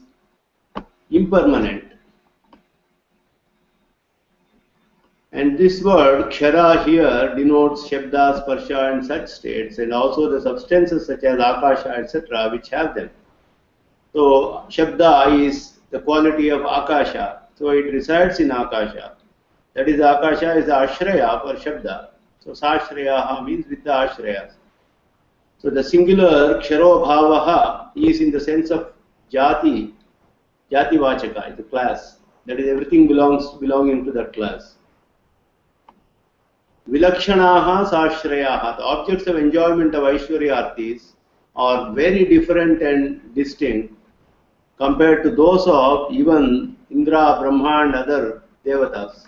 impermanent. And this word Kshara here denotes Shabda, Sparsha and such states, and also the substances such as Akasha, etc., which have them. So Shabda is the quality of Akasha, so it resides in Akasha. That is, Akasha is the Ashraya for Shabda. So Sashrayaha means with the Ashrayas. So the singular Ksharo Bhavaha is in the sense of Jati Vachaka, is the class. That is, everything belonging to that class. Vilakshanaha Sashrayaha, the objects of enjoyment of Aishwaryartis are very different and distinct compared to those of even Indra, Brahma and other Devatas.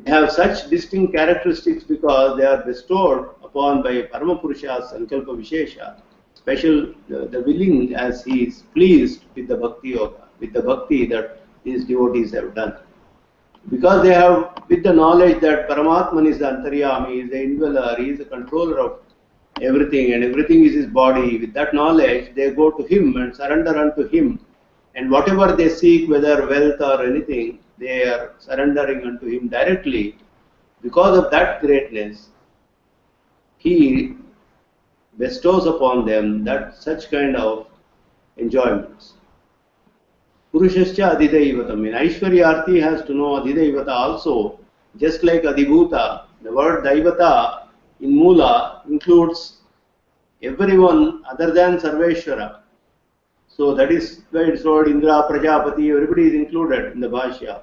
They have such distinct characteristics because they are bestowed upon by Paramapurusha's Sankalpa Vishesha, special the willing as he is pleased with the Bhakti Yoga, with the Bhakti that these devotees have done. Because they have, with the knowledge that Paramatman is the Antaryami, is the indweller, he is the controller of everything and everything is his body, with that knowledge they go to him and surrender unto him, and whatever they seek, whether wealth or anything, they are surrendering unto him directly. Because of that greatness, he bestows upon them that such kind of enjoyments. Purushascha Adhidaivatam. In Aishwaryarti has to know Adhidaivata also, just like Adhibhuta. The word Daivata in Mula includes everyone other than Sarveshwara. So that is why it's called Indra, Prajapati, everybody is included in the Bhashya.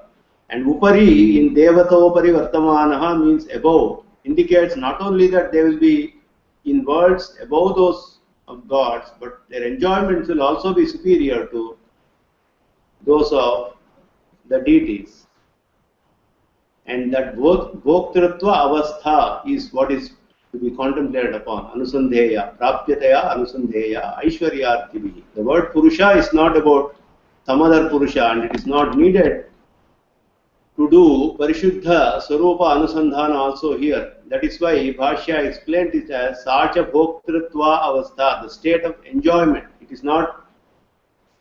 And Upari in Devato Pari Vartamanaha means above, indicates not only that they will be in worlds above those of gods, but their enjoyments will also be superior to those of the deities. And that Bhoktritva Avastha is what is to be contemplated upon. Anusandheya, Prapyataya Anusandheya, Aishwaryartibhi. The word Purusha is not about some other Purusha, and it is not needed to do Parishuddha Swarupa Anusandhana also here. That is why Bhashya explained it as Sacha Bhoktritva Avastha, the state of enjoyment. It is not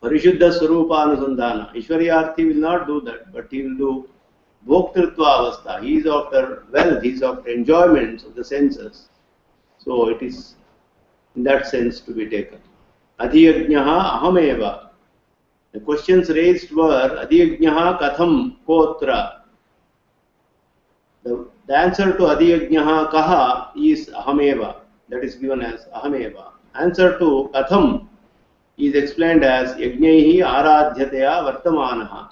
Parishuddha Swarupa Anusandhana. Ishwariyarthi will not do that, but he will do Bhoktritva Avastha. He is after wealth, he is after enjoyments of the senses. So it is in that sense to be taken. Adhiyajnaha ahameva. The questions raised were Adhiyajnaha katham kotra. The answer to Adhiyajnaha kaha is ahameva. That is given as ahameva. Answer to katham is explained as yajnaihi aradhyateya vartamanaha.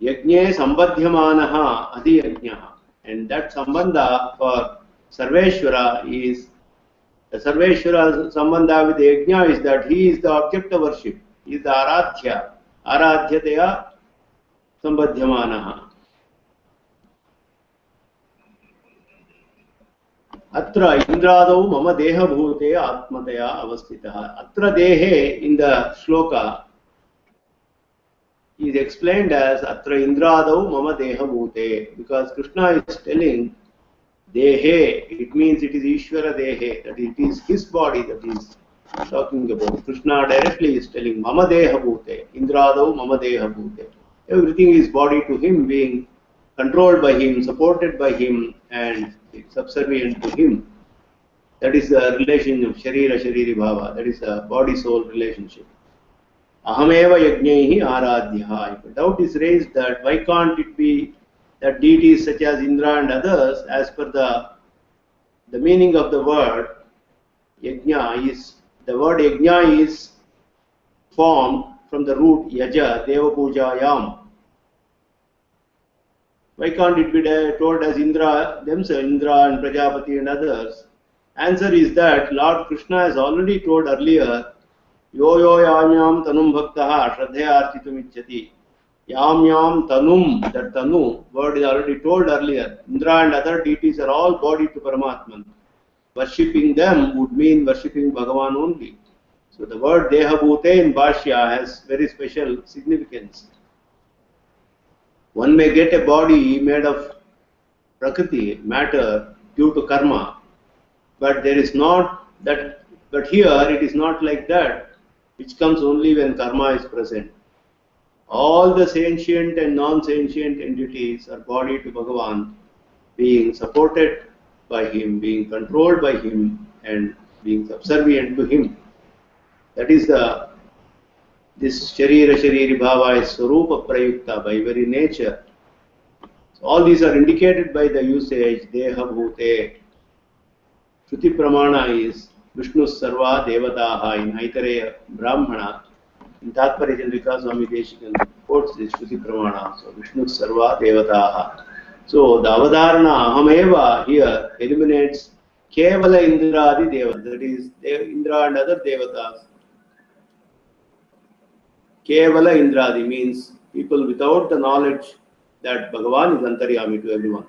Yajne sambadhyamanaha adhiyajnaha. And that sambandha for Sarveshwara is, the Sarveshwara sambandha with the yajna is that he is the object of worship. He is the aradhya. Aradhyateya sambadhyamanaha. Atra Indradau mama deha bhute atmataya avastitaha. Atra dehe in the shloka is explained as Atra Indradau mama deha bhute, because Krishna is telling dehe, it means it is Ishvara dehe, that it is his body that he is talking about. Krishna directly is telling mama deha bhute, Indradau mama deha bhute. Everything is body to him, being controlled by him, supported by him, and subservient to him. That is the relation of Sharira Shariri Bhava. That is the body-soul relationship. Ahameva yajnaihi aradhyaha. If a doubt is raised that why can't it be that deities such as Indra and others, as per the meaning of the word yajna is, the word yajna is formed from the root yaja, deva pujayam. Why can't it be told as Indra themselves, Indra and Prajapati and others? Answer is that Lord Krishna has already told earlier, Yo yo yamyam tanum bhaktaha shraddhaya architum icchati. Yamyam tanum, that tanu word is already told earlier. Indra and other deities are all body to Paramatman. Worshipping them would mean worshipping Bhagavan only. So the word Dehabhute in Bhashya has very special significance. One may get a body made of prakriti, matter, due to karma, but there is not that. But here it is not like that, which comes only when karma is present. All the sentient and non-sentient entities are body to Bhagavan, being supported by him, being controlled by him, and being subservient to him. That is this Sharira Shariri Bhava is Swarupa Prayukta by very nature. So all these are indicated by the usage Deha Bhute. Shruti Pramana is Vishnu Sarva Devataha in Aitareya Brahmana. In Tatparya Chandrika Swami Deshikan quotes this Shruti Pramana. So Vishnu Sarva Devataha. So the Avadharana Ahameva here eliminates Kevala Indradi Devata. That is Indra and other Devatas. Kevala Indradi means people without the knowledge that Bhagavan is Antaryami to everyone.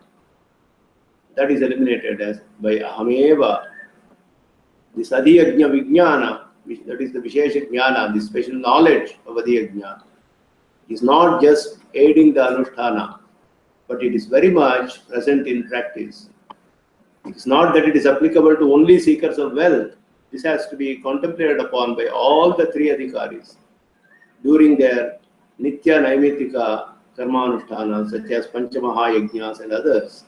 That is eliminated as by Ahameva. This Adhiyajna Vijnana, that is the Vishesha Jnana, the special knowledge of Adhiyajna, is not just aiding the Anushtana, but it is very much present in practice. It is not that it is applicable to only seekers of wealth. This has to be contemplated upon by all the three adhikaris during their Nitya Naimitika Karmanushthanas such as Panchamaha and others.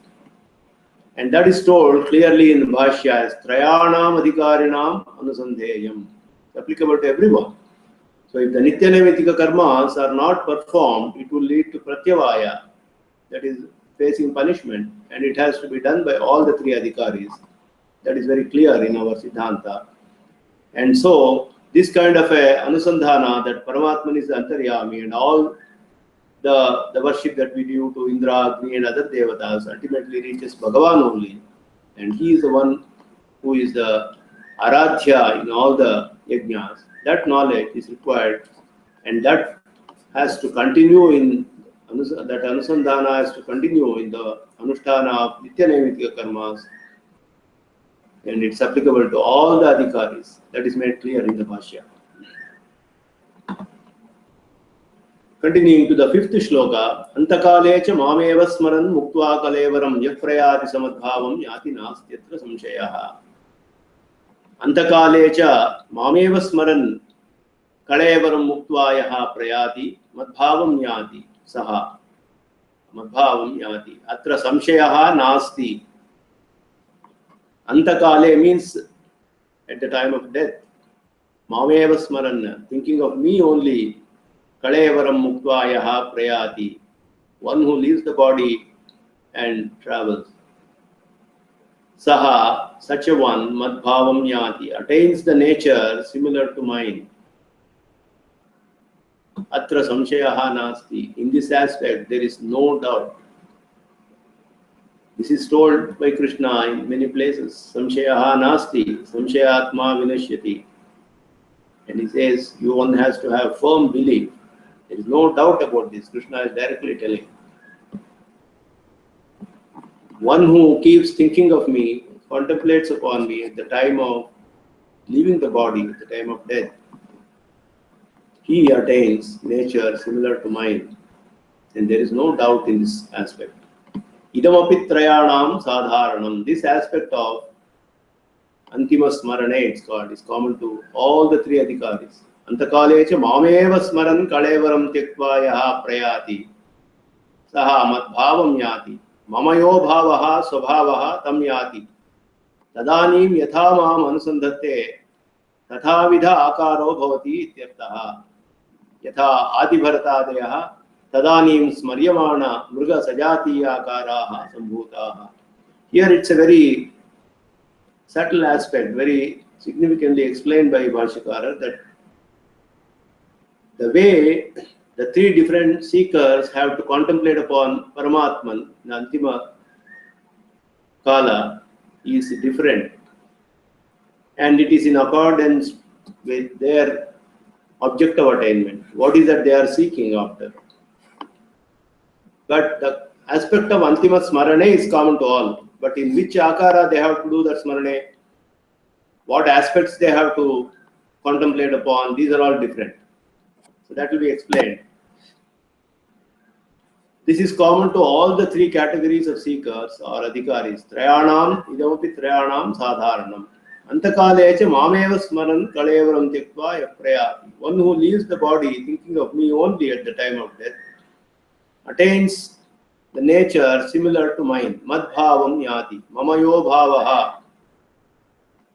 And that is told clearly in Bhashya as Trayanam Adhikarinam Anusandheyam. It's applicable to everyone. So if the Nitya Naimitika karmas are not performed, it will lead to Pratyavaya, that is facing punishment, and it has to be done by all the three adhikaris. That is very clear in our Siddhanta. And so this kind of a Anusandhana that Paramatman is the Antaryami and all the worship that we do to Indra, Agni and other Devatas ultimately reaches Bhagavan only. And he is the one who is the Aradhya in all the yajnas. That knowledge is required, and that has to continue in that Anusandhana has to continue in the Anushtana of Nitya Naimitika karmas, and it's applicable to all the adhikaris. That is made clear in the Bhashya. Continuing to the 5th shloka, Antakale cha mameva smaran muktva kalevaram yaprayati samadbhavam yati nastyatra samshayaha. Antakale cha mameva smaran kalevaram muktva yaha prayati madbhavam yati saha. Madbhavam yati. Atra samshayaha nasti. Antakale means at the time of death. Mameva smaran, thinking of me only. Kalevaram muktva yaha prayati. One who leaves the body and travels. Saha, such a one, madbhavam yati, attains the nature similar to mine. Atra samshayaha nasti. In this aspect, there is no doubt. This is told by Krishna in many places. Samshayaha nasti, samshayatma vinashyati. And he says, one has to have firm belief. There is no doubt about this. Krishna is directly telling. One who keeps thinking of me, contemplates upon me at the time of leaving the body, at the time of death, he attains nature similar to mine. And there is no doubt in this aspect. Idamapi trayanam sadharanam. This aspect of Antima Smarane, it's called, is common to all the three adhikaris. Antakale cha mameva smaran kalevaram tyaktva yaha prayati saha madbhavam yati mamayo bhavaha swabhavaha tam yati tadanim yatha mam anusandhate tatha vidha akaro bhavati ityartha yatha adibharatadeyaha tadanim smaryamana mruga sajatiya akaraha sambhutaha. Here it's a very subtle aspect, very significantly explained by Bhashyakara, that the way the three different seekers have to contemplate upon Paramatman in Antima Kala is different, and it is in accordance with their object of attainment. What is that they are seeking after? But the aspect of Antima Smarane is common to all. But in which akara they have to do that Smarane, what aspects they have to contemplate upon, these are all different. So that will be explained. This is common to all the three categories of seekers or adhikaris. Trayanam, idamapi trayanam sadharanam. Antakale cha mameva smaran kalevaram tyaktva yaprayati. One who leaves the body thinking of me only at the time of death attains the nature similar to mine. Madbhavam yati. Mamayo bhavaha.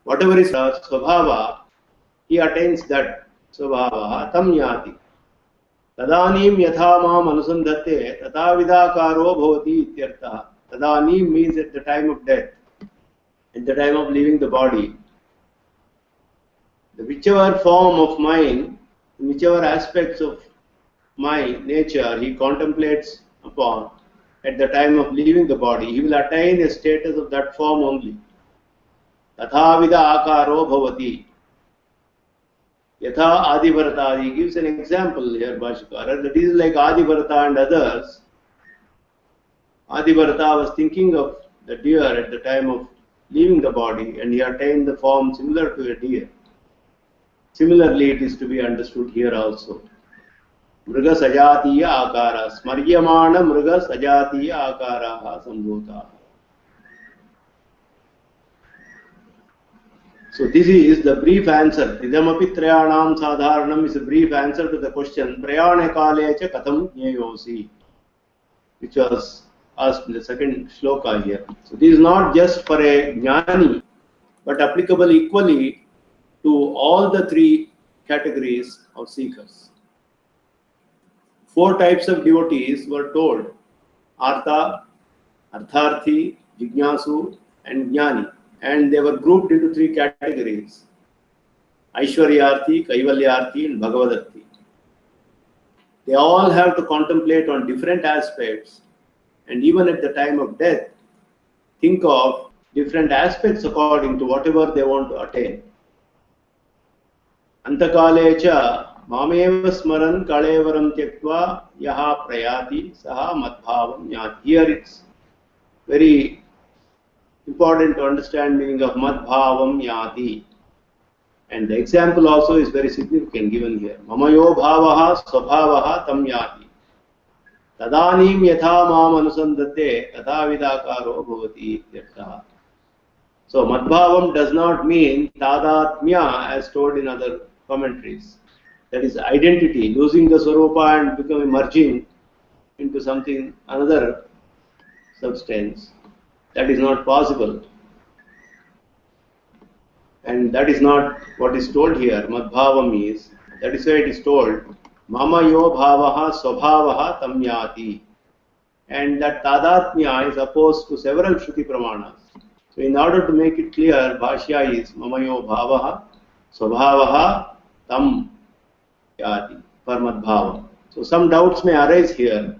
Whatever is swabhava, he attains that swabhava. Tam yati. Tadanim yatha mam anusandhate tata vidakaro bhavati ityartha. Tadanim means at the time of death, at the time of leaving the body. Whichever form of mine, whichever aspects of my nature he contemplates upon at the time of leaving the body, he will attain a status of that form only. Tathavida akaro bhavati. Yatha Adibharata. He gives an example here, Bhashyakara, that is like Adibharata and others. Adibharata was thinking of the deer at the time of leaving the body, and he attained the form similar to a deer. Similarly, it is to be understood here also. Mruga sajatiya akara. Smaryamana mruga sajatiya akaraha sambhuta. So this is the brief answer. Idamapi trayanam sadharanam is a brief answer to the question prayane kale cha katham jnayosi, which was asked in the second shloka here. So this is not just for a jnani, but applicable equally to all the three categories of seekers. 4 types of devotees were told: Artha, Artharthi, Jignasu, and Jnani. And they were grouped into 3 categories: Aishwaryarthi, Kaivalyarthi, and Bhagavadarthi. They all have to contemplate on different aspects, and even at the time of death, think of different aspects according to whatever they want to attain. Antakale cha mameva smaran kalevaram tyaktva yaha prayati saha madbhavam yati. Here it's very important to understand meaning of madbhavam yati. And the example also is very significant given here. Mamayo bhavaha swabhavaha tam yati. Tadanim yatha mam anusandate tatha vidakaro bhavati ityartha. So madbhavam does not mean tadatmya as told in other commentaries. That is identity, losing the swarupa and becoming merging into something, another substance. That is not possible. And that is not what is told here. Madbhavam is, that is why it is told, Mama yo bhavaha swabhavaha tam yati. And that tadatmya is opposed to several Shruti Pramanas. So in order to make it clear, Bhashya is Mamayo bhavaha swabhavaha tam yati for madbhavam. So some doubts may arise here.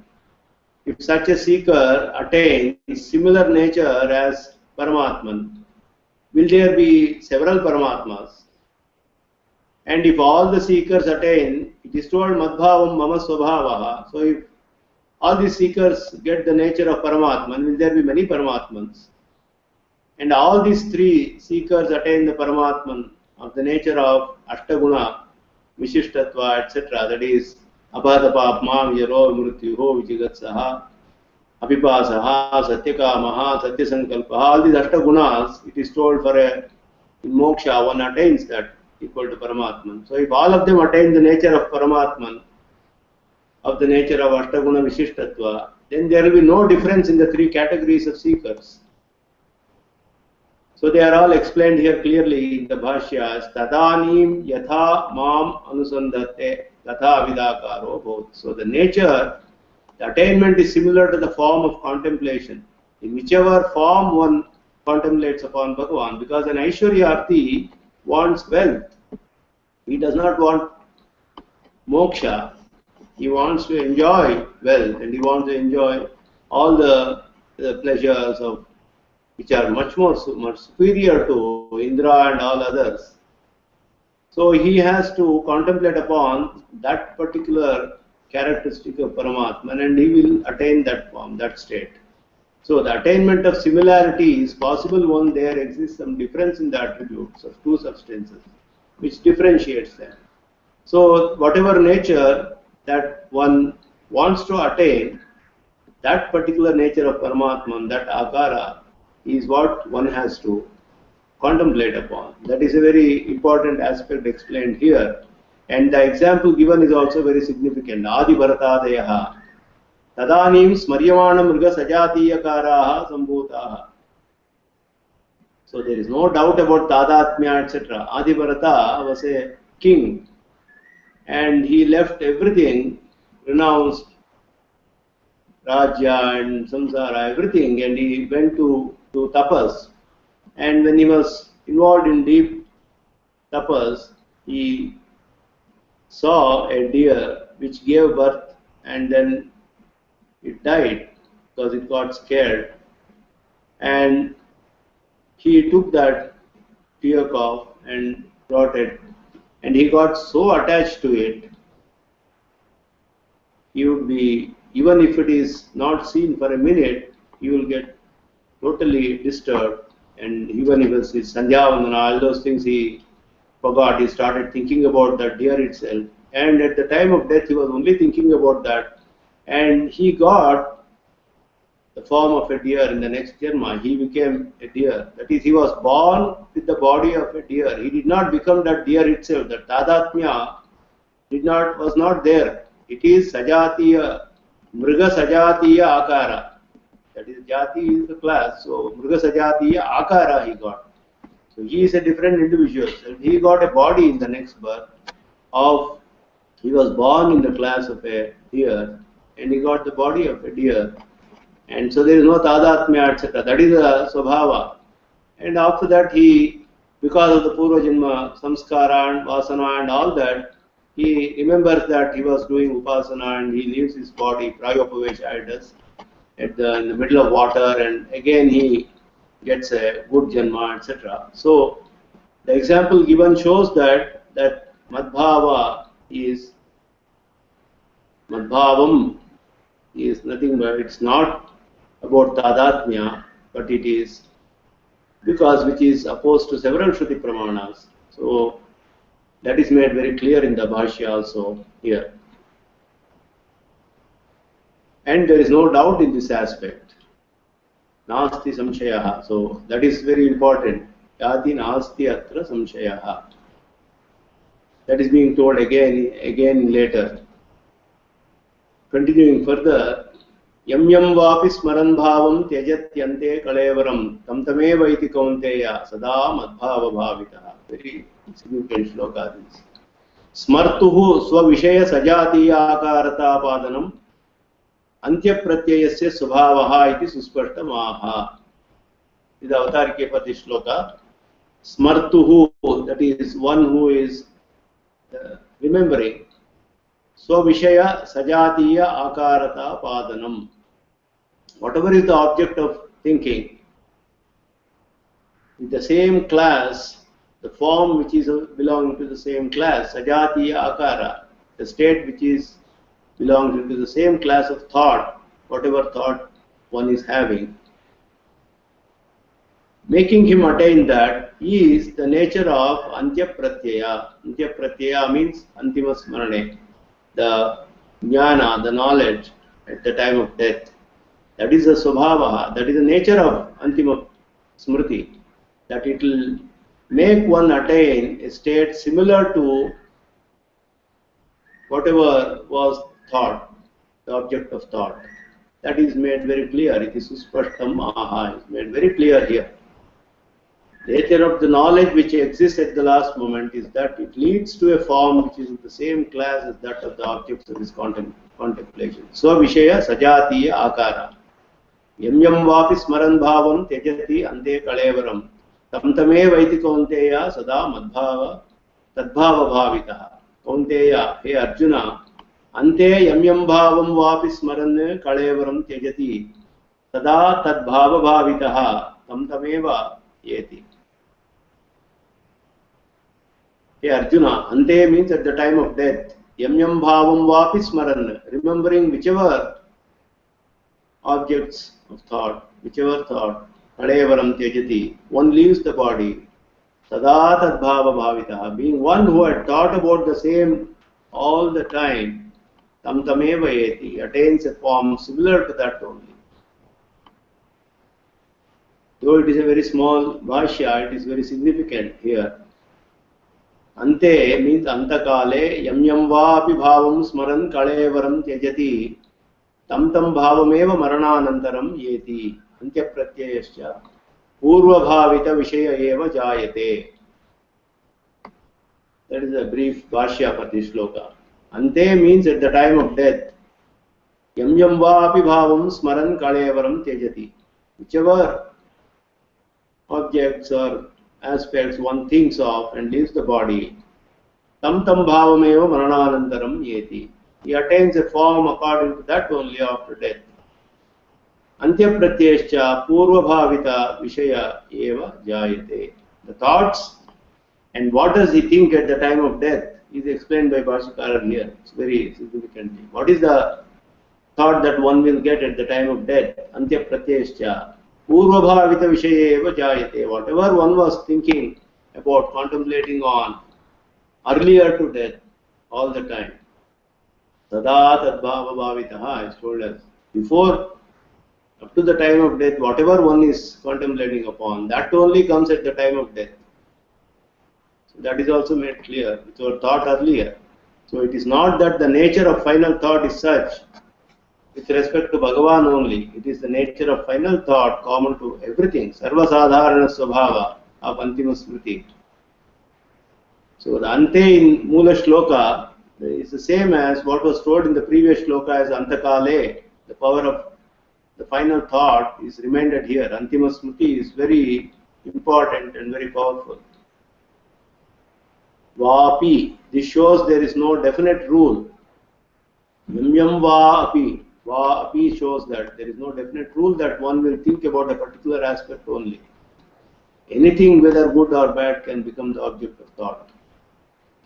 If such a seeker attains similar nature as Paramatman, will there be several Paramatmas? And if all the seekers attain, it is told Madbhavam Mama Swabhavaha. So if all the seekers get the nature of Paramatman, will there be many Paramatmans? And all these three seekers attain the Paramatman of the nature of Ashtaguna, Vishishtatva, etc. That is Abhadapapma, Vijaro, Mrityuho, Vijigatsaha, Apipasaha, Satyakamaha, Satyasankalpaha. All these Ashtagunas, it is told for a in moksha one attains that equal to Paramatman. So if all of them attain the nature of Paramatman, of the nature of Ashtaguna Vishishtatva, then there will be no difference in the three categories of seekers. So they are all explained here clearly in the Bhashya. Tadanim yatha mam anusandate tatha vidakaro bhavati. So the nature, the attainment is similar to the form of contemplation. In whichever form one contemplates upon Bhagavan, because an Aishwaryarthi wants wealth. He does not want moksha. He wants to enjoy wealth, and he wants to enjoy all the pleasures of which are much superior to Indra and all others. So he has to contemplate upon that particular characteristic of Paramatman, and he will attain that form, that state. So the attainment of similarity is possible when there exists some difference in the attributes of two substances, which differentiates them. So whatever nature that one wants to attain, that particular nature of Paramatman, that akara, is what one has to contemplate upon. That is a very important aspect explained here. And the example given is also very significant. Adi Bharatadayaha. Tadanim smaryamana mriga sajatiyakaraha sambhutaha. So there is no doubt about tadatmya, etc. Adi Bharata was a king, and he left everything, renounced Rajya and Samsara, everything, and he went to tapas. And when he was involved in deep tapas, he saw a deer which gave birth, and then it died because it got scared. And he took that deer calf and brought it, and he got so attached to it, he would be, even if it is not seen for a minute, he will get totally disturbed. And even if it was his Sandhya, all those things he forgot. He started thinking about that deer itself. And at the time of death, he was only thinking about that. And he got the form of a deer in the next Janma. He became a deer. That is, he was born with the body of a deer. He did not become that deer itself. That Tadatmya was not there. It is Sajatiya, Mriga Sajatiya Akara. That is, Jati is the class. So, Mriga Sajatiya Akara he got. So, he is a different individual. So, he got a body in the next birth of, he was born in the class of a deer, and he got the body of a deer. And so, there is no Tadatmya, etc. That is a Swabhava. And after that, he, because of the Purva Janma, Samskara and Vasana and all that, he remembers that he was doing Upasana, and he leaves his body, Prayopavesha does, in the middle of water, and again he gets a good Janma, etc. So the example given shows that Madbhavam is nothing but, it's not about Tadatmya, but it is because which is opposed to several Shruti Pramanas. So That is made very clear in the Bhashya also here. And there is no doubt in this aspect. Nasti samshayaha. So that is very important. Yadi nasti atra samshayaha. That is being told again later. Continuing further, yam yam vapi smaran bhavam tyajatyante kalevaram tam tameva iti kaunteya sada madbhava bhavitaha. Very significant shloka this. Smartuhu swavishaya sajatiya akarata padanam antya pratyayasya svabhavaha iti suspashtamaha. This is Avatarike Pati shloka. Smartuhu, that is one who is remembering. Swavishaya sajatiya akarata padanam. Whatever is the object of thinking, with the same class, the form which is belonging to the same class, sajatiya akara, the state which is belongs to the same class of thought, whatever thought one is having, making him attain that is the nature of antya pratyaya. Antya pratyaya means antima smarane, the jnana, the knowledge at the time of death. That is the swabhava, that is the nature of antima smriti, that it will make one attain a state similar to whatever was thought, the object of thought. That is made very clear. It is suspashtam aha, is made very clear here. The nature of the knowledge which exists at the last moment is that it leads to a form which is in the same class as that of the objects of his contemplation. Svavishaya sajatiya akara. Yam yam vapi smaran bhavam tyajati ante kalevaram tam tame vaiti kaunteya sada madbhava tadbhava bhavitaha. Kaunteya, hey Arjuna, ante yam yam bhavam vapi smaran kalevaram tyajati sada tadbhava bhavitaha tam tameva yeti. Hey Arjuna, ante means at the time of death. Yam yam bhavam vapi smaran, remembering whichever objects of thought, whichever thought, kalevaram tyajati, one leaves the body. Sada tadbhava bhavitaha, being one who had thought about the same all the time, tam tameva yeti, attains a form similar to that only. Though it is a very small bhashya, it is very significant here. Ante means antakale, yam yam va api bhavam smaran kalevaram tyajati, tam tam bhavameva marananantaram yeti, antya pratyayascha purva bhavita vishaya eva jayate. That is a brief bhashya for this shloka. Ante means at the time of death. Yam yam va api bhavam smaran kalevaram tyajati. Whichever objects or aspects one thinks of and leaves the body, tam tam bhavameva marananantaram yeti. He attains a form according to that only after death. Antya pratyescha purva bhavita vishaya eva jayate. The thoughts and what does he think at the time of death is explained by Bhashyakara here. It's very significantly. What is the thought that one will get at the time of death? Antya pratyescha purva bhavita vishaya eva jayate. Whatever one was thinking about, contemplating on earlier to death, all the time. Sada tadbhava bhavitaha is told us. Before, up to the time of death, whatever one is contemplating upon, that only comes at the time of death. So that is also made clear. It was thought earlier. So it is not that the nature of final thought is such with respect to Bhagavan only. It is the nature of final thought common to everything. Sarva sadharana svabhava of Antima Smriti. So the Ante in Mula Shloka is the same as what was told in the previous Shloka as Antakale. The power of the final thought is reminded here. Antima Smriti is very important and very powerful. Vapi. This shows there is no definite rule. Yam yam vapi. Vapi shows that there is no definite rule that one will think about a particular aspect only. Anything, whether good or bad, can become the object of thought.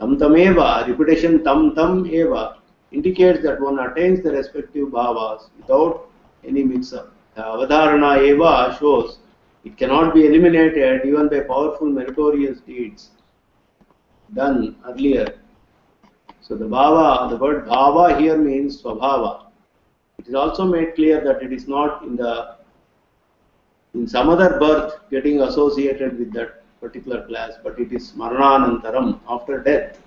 Tam tam eva, repetition tam tam eva, indicates that one attains the respective bhavas without any mix-up. Avadharana eva shows it cannot be eliminated even by powerful meritorious deeds. done earlier. So the bhava, the word bhava here means swabhava. It is also made clear that it is not in some other birth getting associated with that particular class, but it is marananantaram, after death.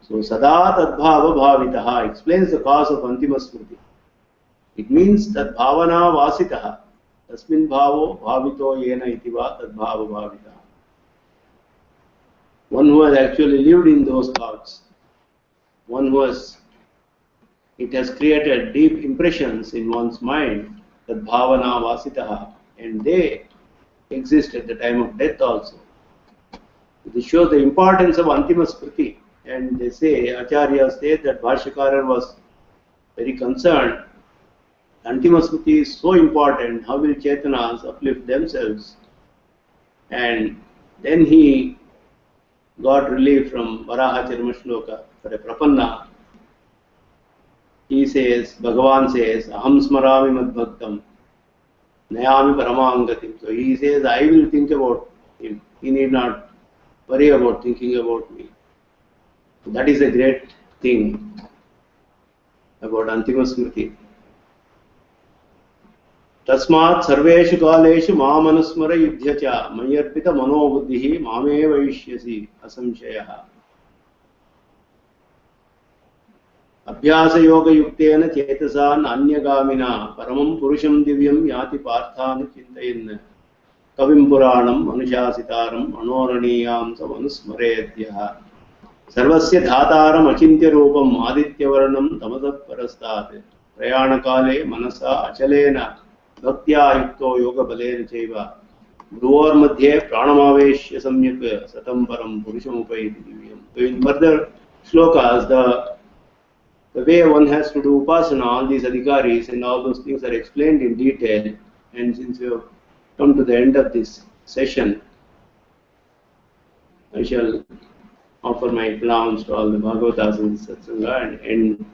So sada tadbhava bhavitaha explains the cause of antima smriti. It means that bhavana vasitaha tasmin bhavo bhavito yena itiva tadbhava bhavitaha. One who has actually lived in those thoughts, one who has, it has created deep impressions in one's mind, that bhavana vasitaha, and they exist at the time of death also. This shows the importance of antima smriti, and they say, acharyas say that Bhashyakara was very concerned. Antima smriti is so important, how will Chetanas uplift themselves? And then he got relief from Varaha Charma Shloka for a Prapanna. He says, Bhagavan says, Aham smarami mad bhaktam, nayami paramaangatim. So he says, I will think about him. He need not worry about thinking about me. That is a great thing about Antima Smriti. Tasmat sarveshu kaleshu mamanusmara yudhyacha mayarpita manobuddhihi mame vaishyasi asamshayaha. Abhyasa yoga yuktena chetasan anyagamina paramam purusham divyam yati parthani chintayin kavim puranam manushasitaram manoraniyam samanusmaredhyaha. Sarvasya dhataram achintya rupam adityavarnam tamasat parastat prayanakale manasa achalena bhaktya yukto yoga balena chaiva bhuvar madhye pranamaveshya samyak satam param purusham upayati divyam. So in further shlokas, the way one has to do upasana, all these adhikaris and all those things are explained in detail. And since we have come to the end of this session, I shall offer my pranams to all the Bhagavatas in this satsanga and end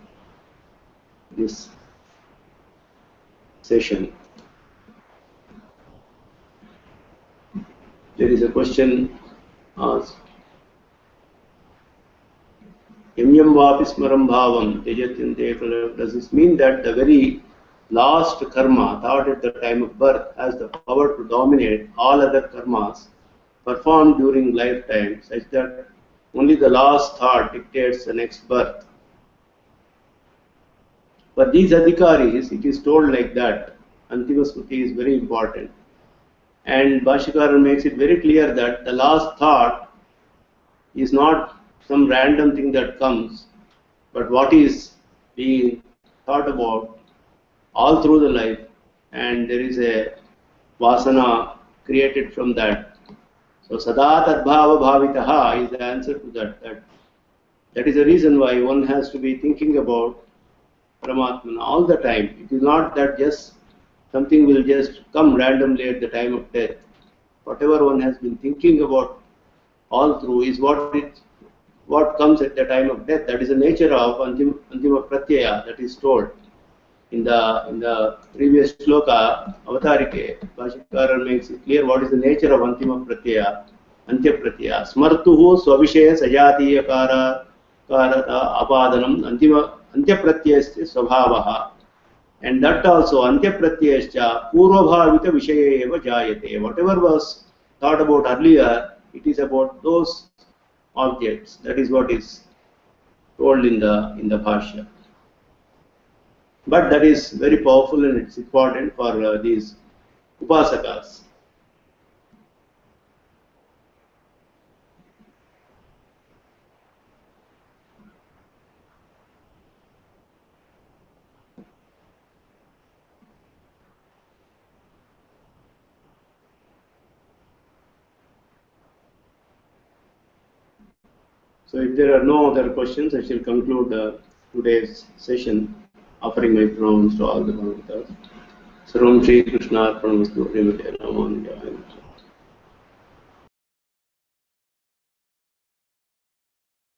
this session. There is a question asked. Yam vapi smaram bhavam tejatyante. Does this mean that the very last karma thought at the time of birth has the power to dominate all other karmas performed during lifetime, such that only the last thought dictates the next birth? For these adhikaris, it is told like that. Antima Smriti is very important. And Bhashyakara makes it very clear that the last thought is not some random thing that comes, but what is being thought about all through the life, and there is a vasana created from that. So sada tadbhava bhavitaha is the answer to that. That is the reason why one has to be thinking about Paramatman all the time. It is not that just something will just come randomly at the time of death. Whatever one has been thinking about all through is what comes at the time of death. That is the nature of antima pratyaya that is told. In the previous shloka, Avatarike, Bhashyakara makes it clear what is the nature of antima pratyaya, antya pratyaya. Smartuhu svavishaya sajatiya karata apadanam antya pratyayasya svabhavaha. And that also antya pratyayascha purvabhavita vishaya eva jayate. Whatever was thought about earlier, it is about those objects. That is what is told in the Bhashya. But that is very powerful and it's important for these upasakas. So if there are no other questions, I shall conclude today's session, offering my pranams to all the Bhagavatas. Sarvam Shri Krishna Arpanamastu.